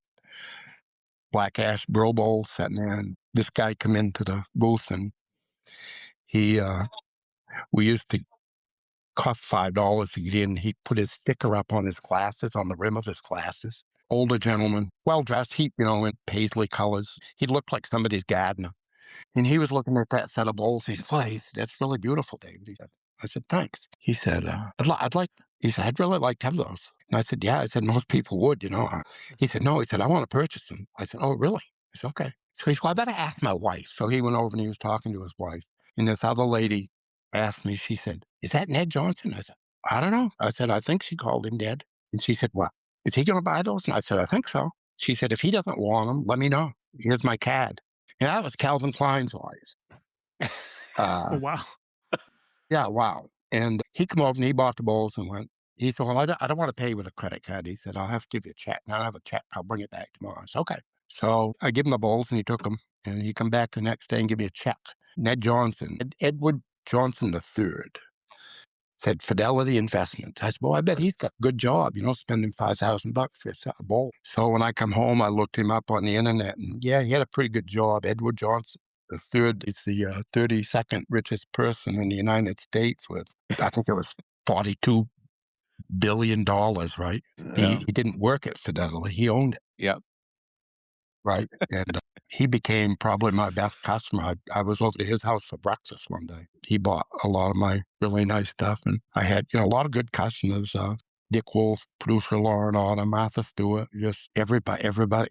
black ash burl bowls sitting there, and this guy come into the booth, and we used to cost $5 to get in. He put his sticker up on his glasses, on the rim of his glasses. Older gentleman, well dressed, he, in paisley colors. He looked like somebody's gardener. And he was looking at that set of bowls. He said, "Boy, that's really beautiful, David." He said, I said, "Thanks." He said, I'd really like to have those. And I said, "Yeah." I said, "Most people would, He said, "No." He said, "I want to purchase them." I said, "Oh, really?" I said, "Okay." So he said, "Well, I better ask my wife." So he went over and he was talking to his wife. And this other lady asked me, she said, "Is that Ned Johnson?" I said, "I don't know." I said, "I think she called him Ned." And she said, "Well, is he going to buy those?" And I said, "I think so." She said, "If he doesn't want them, let me know. Here's my card." And that was Calvin Klein's wife. Oh, wow. Yeah, wow. And he come over and he bought the bowls and went. He said, "Well, I don't want to pay with a credit card." He said, "I'll have to give you a check. And I don't have a check. I'll bring it back tomorrow." I said, "Okay." So I give him the bowls and he took them. And he come back the next day and give me a check. Ned Johnson, Edward Johnson III, said Fidelity Investments. I said, "Well, I bet he's got a good job, spending $5,000 for a set of bowls." So when I come home, I looked him up on the internet, and yeah, he had a pretty good job. Edward Johnson III is the 32nd richest person in the United States with, I think it was $42 billion, right? Yeah. He didn't work at Fidelity. He owned it. Yeah. right? And he became probably my best customer. I was over to his house for breakfast one day. He bought a lot of my really nice stuff, and I had a lot of good customers. Dick Wolf, producer Lauren Otter, Martha Stewart, just everybody,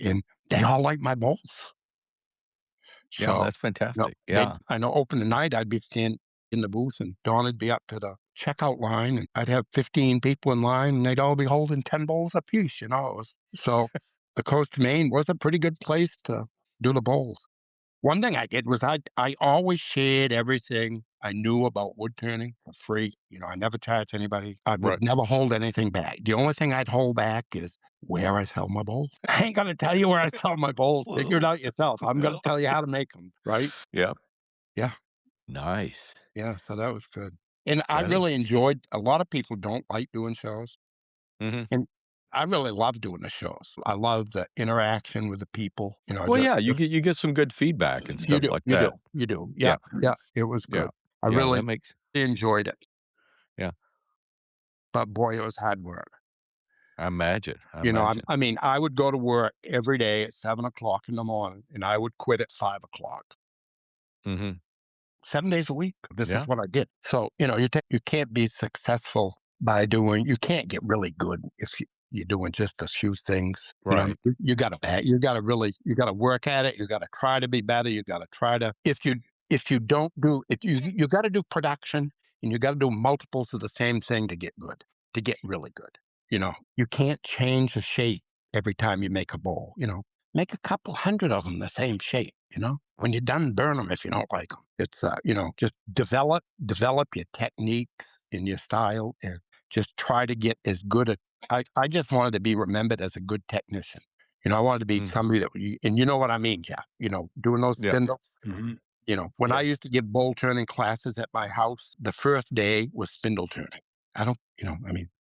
and they all like my bowls. Yeah, So, that's fantastic. Yeah. I know opening night, I'd be standing in the booth and Dawn would be up to the checkout line and I'd have 15 people in line and they'd all be holding 10 bowls apiece, So the coast of Maine was a pretty good place to do the bowls. One thing I did was I always shared everything I knew about wood turning for free. I never charged anybody. I would Right. never hold anything back. The only thing I'd hold back is where I sell my bowls. I ain't going to tell you where I sell my bowls. Figure it out yourself. I'm going to tell you how to make them, right? Yeah. Yeah. Nice. Yeah. So that was good. And I That is. really enjoyed, a lot of people don't like doing shows. Mm-hmm. And I really love doing the shows. I love the interaction with the people. Well, yeah, you get some good feedback and stuff like that. You do. Yeah. Yeah. It was good. I really that makes. enjoyed it. Yeah. But boy, it was hard work. I imagine. I would go to work every day at 7:00 in the morning and I would quit at 5:00. Mm-hmm. 7 days a week. This Yeah. is what I did. So, you can't be successful you can't get really good if you're doing just a few things. Right. You got to work at it. You got to try to be better. You got to try to, if you got to do production and you got to do multiples of the same thing to get good, to get really good. You can't change the shape every time you make a bowl, make a couple hundred of them the same shape, when you're done, burn them if you don't like them. It's, just develop your techniques and your style and just try to get as good at, I just wanted to be remembered as a good technician. I wanted to be somebody that, and you know what I mean, Jeff, doing those spindles. Mm-hmm. When I used to give bowl turning classes at my house, the first day was spindle turning.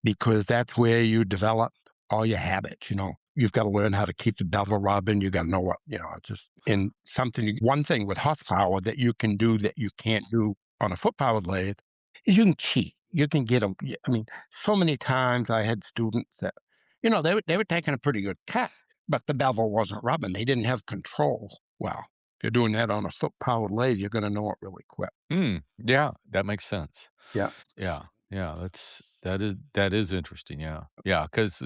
Because that's where you develop all your habits, You've got to learn how to keep the bevel rubbing. You got to know what, one thing with horsepower that you can do that you can't do on a foot powered lathe is you can cheat. You can get them. So many times I had students that, they were taking a pretty good cut, but the bevel wasn't rubbing. They didn't have control. Well, if you're doing that on a foot powered lathe, you're going to know it really quick. Yeah, that makes sense. Yeah. Yeah. That is interesting. Yeah. Because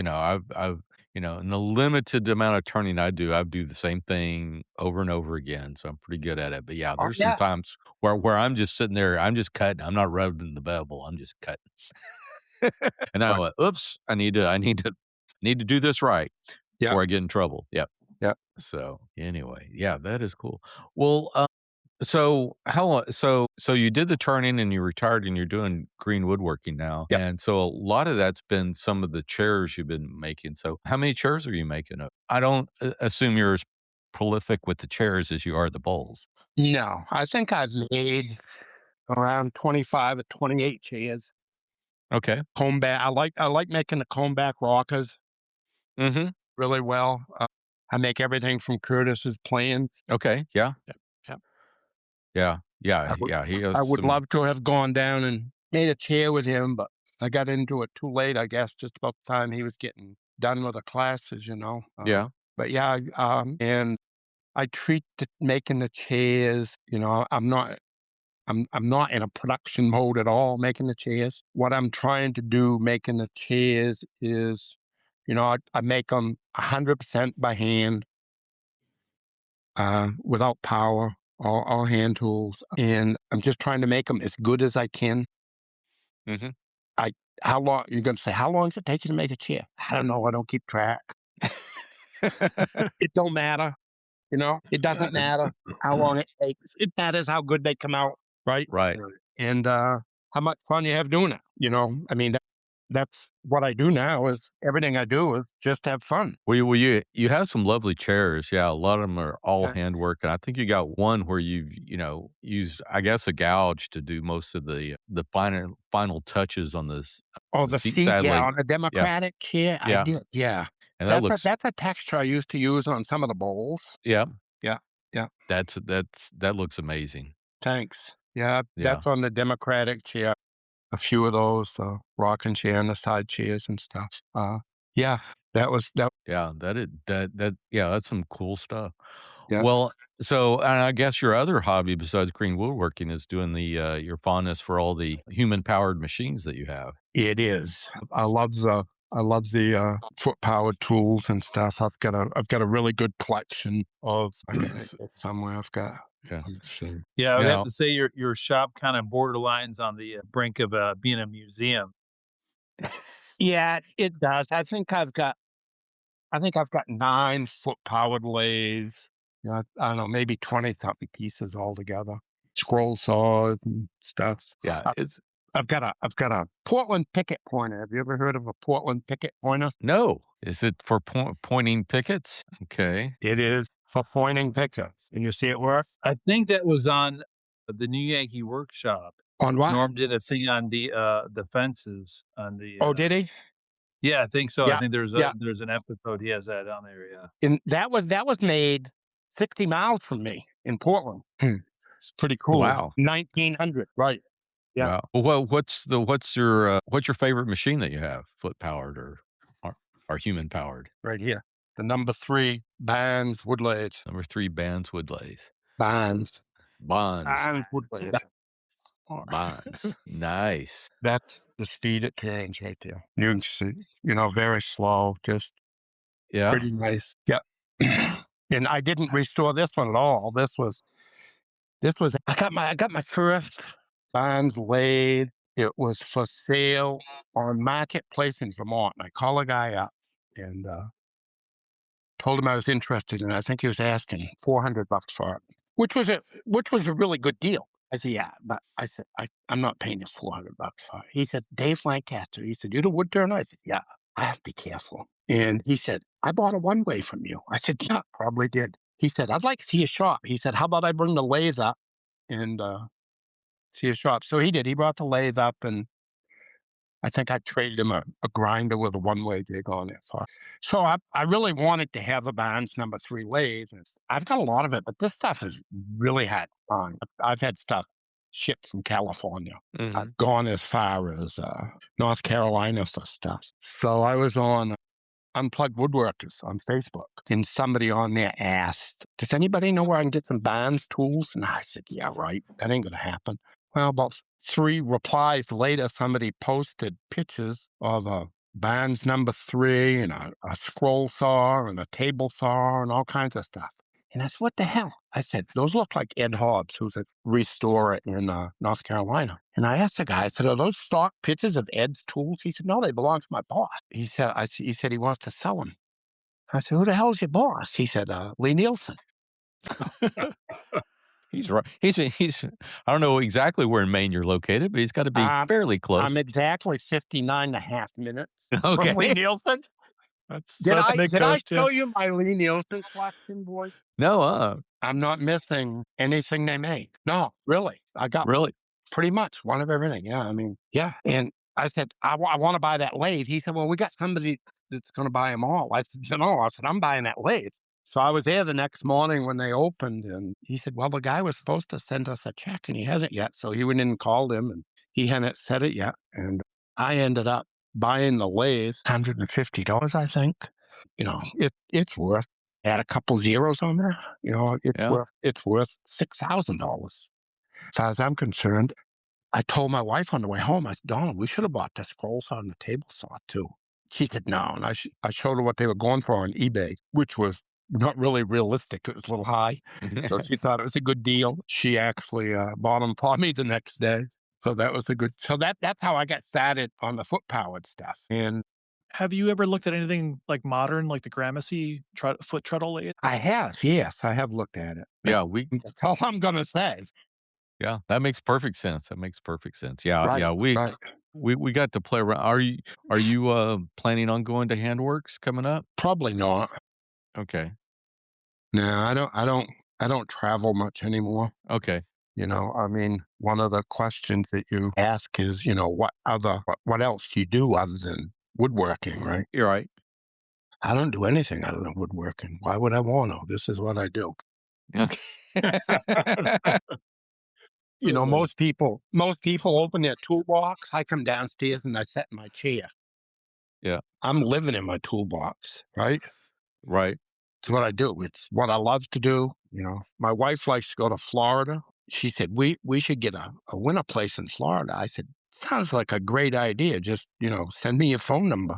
I've in the limited amount of turning I do the same thing over and over again, so I'm pretty good at it. But yeah, there's some times where I'm just sitting there, I'm just cutting, I'm not rubbing the bevel, I'm just cutting, and then I went, oops, I need to do this right before I get in trouble. Yep. So anyway, yeah, that is cool. Well, so how long? So you did the turning and you retired and you're doing green woodworking now, and so a lot of that's been some of the chairs you've been making. So how many chairs are you making? I don't assume you're as prolific with the chairs as you are the bowls. No, I think I've made around 25 or 28 chairs. Okay. Comb back. I like making the comb back rockers. Mm-hmm. Really well. I make everything from Curtis's plans. Okay. Yeah. Yeah. He has I would love to have gone down and made a chair with him, but I got into it too late, I guess, just about the time he was getting done with the classes, But yeah, and I treat making the chairs, I'm not in a production mode at all making the chairs. What I'm trying to do making the chairs is, I make them 100% by hand, without power. All hand tools, and I'm just trying to make them as good as I can. Mm-hmm. How long you're going to say? How long does it take you to make a chair? I don't know. I don't keep track. It don't matter. It doesn't matter how long it takes. It matters how good they come out, right? Right. And how much fun you have doing it. That's what I do now. Is everything I do is just have fun. Well, you have some lovely chairs. Yeah, a lot of them are all handwork, and I think you got one where you've used, I guess, a gouge to do most of the final touches on this. The seat, sadly. On a Democratic chair, I did, And that's a texture I used to use on some of the bowls. Yeah. That looks amazing. Thanks. Yeah, that's on the Democratic chair. A few of those, rocking chair and the side chairs and stuff. Yeah, that was that. Yeah, that's some cool stuff. Yeah. Well, so and I guess your other hobby besides green woodworking is doing the your fondness for all the human powered machines that you have. It is. I love the foot powered tools and stuff. I've got a really good collection of. I got it somewhere. I've got. Yeah. Let's see. Yeah, I would Now- have to say your shop kind of borderlines on the brink of being a museum. Yeah, it does. I think I've got 9 foot powered lathes. Yeah, I don't know, maybe 20 something pieces altogether. Scroll saws and stuff. Yeah, it's I've got a Portland picket pointer. Have you ever heard of a Portland picket pointer? no. Is it for pointing pickets? Okay. It is for pointing pickets. And you see it work? I think that was on the New Yankee Workshop. On what? Norm did a thing on the fences on the. Oh, did he? Yeah, I think so. Yeah, I think there's yeah. there's an episode he has that on there. Yeah. And that was made 60 miles from me in Portland. It's pretty cool. Wow. 1900, right? Yeah. Wow. Well, what's your favorite machine that you have? Foot powered or human powered? Right here. The number 3 Barnes wood lathe. Number 3 Barnes wood lathe. Barnes Bonds. wood lathe. Bonds. Nice. That's the speed it turns right there. You can see, very slow, just Yeah. pretty nice. Yeah. And I didn't restore this one at all. This was I got my first Barnes lathe. It was for sale on Marketplace in Vermont. And I called a guy up and told him I was interested, and I think he was asking $400 for it, which was a really good deal. I said, yeah, but I said, I'm not paying you $400 for it. He said, Dave Lancaster. He said, you're the woodturner? I said, yeah, I have to be careful. And he said, I bought a Oneway from you. I said, yeah, probably did. He said, I'd like to see your shop. He said, how about I bring the lathe up and see your shop? So he did. He brought the lathe up, and I think I traded him a grinder with a Oneway jig on it. So I really wanted to have a Barnes number 3 lathe. I've got a lot of it, but this stuff is really hard to find. I've had stuff shipped from California. Mhm. I've gone as far as North Carolina for stuff. So I was on Unplugged Woodworkers on Facebook, and somebody on there asked, does anybody know where I can get some Barnes tools? And I said, yeah, right. That ain't going to happen. Well, about 3 replies later, somebody posted pictures of a Barnes number 3 and a scroll saw and a table saw and all kinds of stuff. And I said, what the hell? I said, those look like Ed Hobbs, who's a restorer in North Carolina. And I asked the guy, I said, are those stock pictures of Ed's tools? He said, no, they belong to my boss. He said he wants to sell them. I said, who the hell's your boss? He said, Lee Nielsen. He's right. He's. I don't know exactly where in Maine you're located, but he's got to be fairly close. I'm exactly 59.5 minutes Okay. from Lee Nielsen. Did I show you my Lee Nielsen collection, boys? No, I'm not missing anything they make. No, really. I got really. pretty much one of everything. Yeah, I mean, yeah. And I said, I want to buy that lathe. He said, well, we got somebody that's going to buy them all. I said, no. I said, I'm buying that lathe. So I was there the next morning when they opened, and he said, well, the guy was supposed to send us a check, and he hasn't yet. So he went in and called him, and he hadn't said it yet. And I ended up buying the lathe, $150, I think. It's worth. Add a couple zeros on there. It's worth $6,000. As far as I'm concerned, I told my wife on the way home, I said, Donna, we should have bought the scroll saw and the table saw too. She said, no. And I showed her what they were going for on eBay, which was not really realistic. It was a little high. So she thought it was a good deal. She actually bought them for me the next day. So that was so that's how I got started on the foot powered stuff. And have you ever looked at anything like modern, like the Gramercy foot treadle lathe? I have, yes, I have looked at it. Yeah, that's all I'm gonna say. Yeah, that makes perfect sense. Yeah, right, yeah. Right. We got to play around. Are you planning on going to Handworks coming up? Probably not. Okay. No, I don't travel much anymore. Okay. I mean, one of the questions that you ask is, what else do you do other than woodworking, right? You're right. I don't do anything other than woodworking. Why would I want to? This is what I do. Okay. Most people open their toolbox. I come downstairs and I sit in my chair. Yeah. I'm living in my toolbox, right? Right. It's what I do. It's what I love to do. My wife likes to go to Florida. She said, we should get a winter place in Florida. I said, sounds like a great idea. Just, send me your phone number.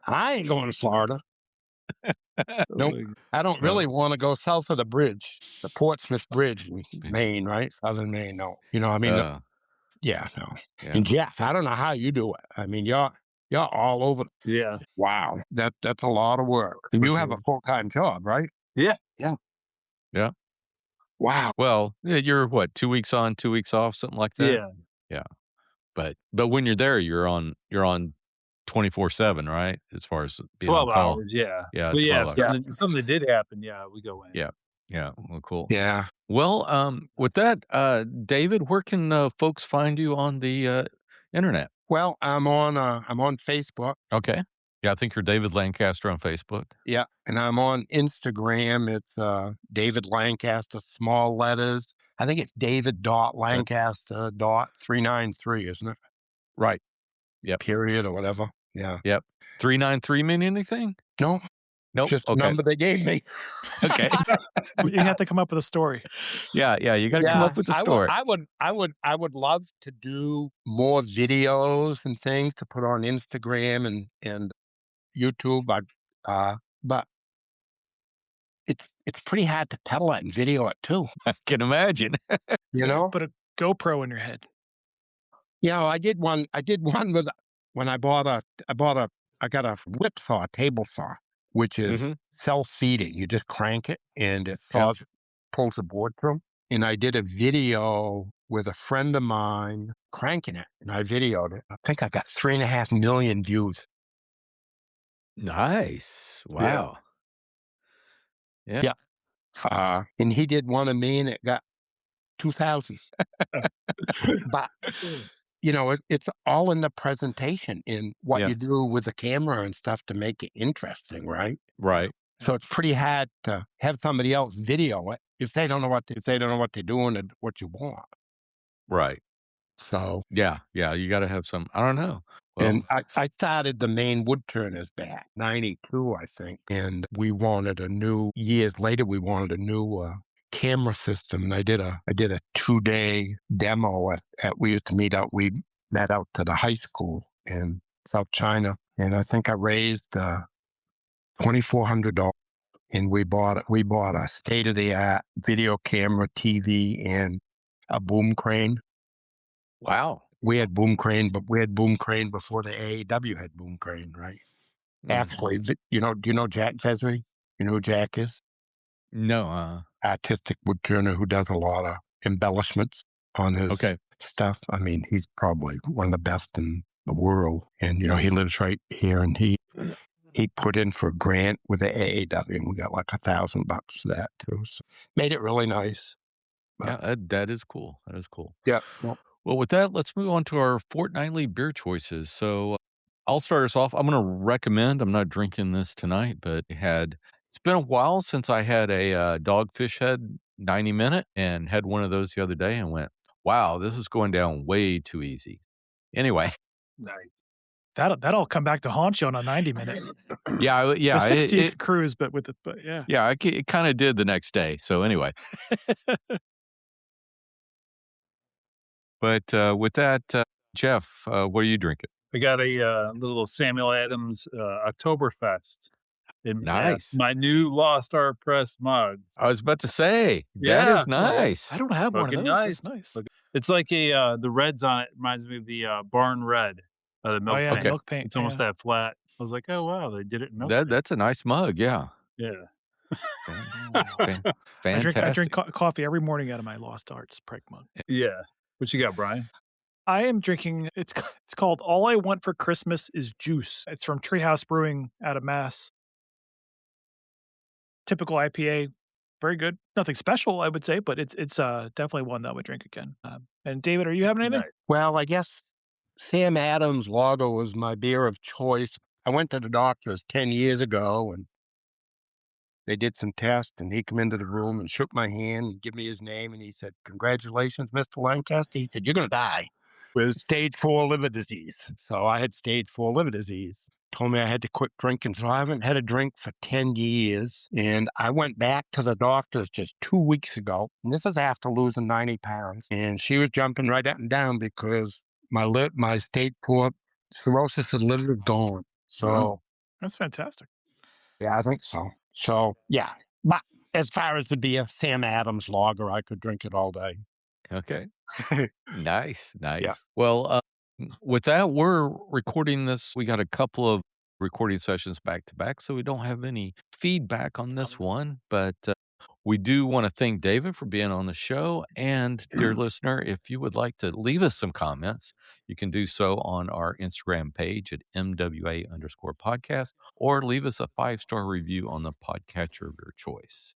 I ain't going to Florida. Nope. I don't really want to go south of the bridge, the Portsmouth Bridge in Maine, right? Southern Maine. No. Yeah, no. Yeah. And Jeff, I don't know how you do it. I mean, you're all over. Yeah. Wow. That's a lot of work. You have a full-time job, right? Yeah. Yeah. Wow. Well, you're what, 2 weeks on, 2 weeks off, something like that? Yeah. Yeah. But when you're there, you're on 24/7, right? As far as being 12 on call. hours, yeah. Yeah, But yeah, 12 if something that did happen, we go in. Yeah. Yeah. Well, cool. Yeah. Well, with that, David, where can folks find you on the internet? Well, I'm on Facebook. Okay. Yeah, I think you're David Lancaster on Facebook. Yeah, and I'm on Instagram. It's David Lancaster, small letters. I think it's David.Lancaster.393, isn't it? Right. Yep. Period or whatever. Yeah. Yep. 393 mean anything? No. Nope. Just a number they gave me. Okay. You have to come up with a story. Yeah. You got to come up with a story. I would love to do more videos and things to put on Instagram and YouTube, but it's pretty hard to pedal it and video it too. I can imagine. Put a GoPro in your head. Yeah, I did one with when I got a whip saw, a table saw, which is self-feeding. You just crank it and it pulls the board through. And I did a video with a friend of mine cranking it, and I videoed it. I think I got 3.5 million views. Nice. Wow. Yeah. And he did one of me, and it got 2,000. But it's all in the presentation, in what you do with the camera and stuff to make it interesting, right? Right. So it's pretty hard to have somebody else video it if they don't know what they're doing and what you want. Right. So yeah, you got to have some. I don't know. Well, and I started the Maine woodturners back 92, I think, and years later we wanted a new camera system, and I did a 2-day demo we met out to the high school in South China, and I think I raised $2,400, and we bought a state-of-the-art video camera, TV, and a boom crane. Wow. We had boom crane, but we had boom crane before the AAW had boom crane, right? Actually, do you know Jack Vesby? You know who Jack is? No. Artistic woodturner who does a lot of embellishments on his stuff. I mean, he's probably one of the best in the world. And, he lives right here, and he put in for a grant with the AAW, and we got like $1,000 for that too. So made it really nice. Yeah, that is cool. That is cool. Yeah. Well, with that, let's move on to our fortnightly beer choices. So I'll start us off. I'm going to recommend, I'm not drinking this tonight, but it's been a while since I had a Dogfish Head 90-minute, and had one of those the other day and went, wow, this is going down way too easy. Anyway. Nice. That'll come back to haunt you on a 90-minute. Yeah. The 60 cruise, but yeah. Yeah, it kind of did the next day. So anyway. But with that, Jeff, what are you drinking? I got a little Samuel Adams Oktoberfest. Nice. My new Lost Art Press mugs. I was about to say, that is nice. I don't have one of those. Nice. That's nice. It's like the reds on it reminds me of the Barn Red, the milk paint. Milk paint. It's almost that flat. I was like, oh wow, they did it in milk paint. That's a nice mug, yeah. Yeah. Fantastic. I drink coffee every morning out of my Lost Arts Preg mug. Yeah. What you got, Brian? I am drinking, it's called All I Want for Christmas is Juice. It's from Treehouse Brewing out of Mass. Typical IPA. Very good. Nothing special, I would say, but it's definitely one that I would drink again. And David, are you having anything? Nice. Well, I guess Sam Adams Lager was my beer of choice. I went to the doctor's 10 years ago, and they did some tests, and he came into the room and shook my hand and gave me his name, and he said, "Congratulations, Mr. Lancaster." He said, "You're going to die." with stage 4 liver disease. So I had stage 4 liver disease. Told me I had to quit drinking. So I haven't had a drink for 10 years. And I went back to the doctors just 2 weeks ago. And this is after losing 90 pounds. And she was jumping right up and down because my stage 4 cirrhosis is literally gone. So Wow. That's fantastic. yeah, I think so. So yeah. But as far as the beer, Sam Adams lager, I could drink it all day. Okay. Nice. Yeah. Well, with that, we're recording this. We got a couple of recording sessions back to back, so we don't have any feedback on this one. But we do want to thank David for being on the show. And dear listener, if you would like to leave us some comments, you can do so on our Instagram page at MWA_podcast, or leave us a 5-star review on the podcatcher of your choice.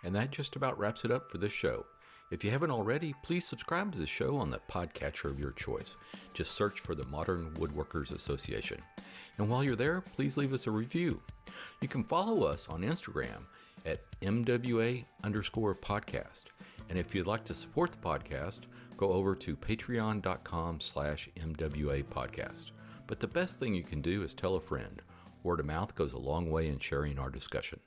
And that just about wraps it up for this show. If you haven't already, please subscribe to the show on the podcatcher of your choice. Just search for the Modern Woodworkers Association. And while you're there, please leave us a review. You can follow us on Instagram at MWA_podcast. And if you'd like to support the podcast, go over to patreon.com/MWA podcast. But the best thing you can do is tell a friend. Word of mouth goes a long way in sharing our discussion.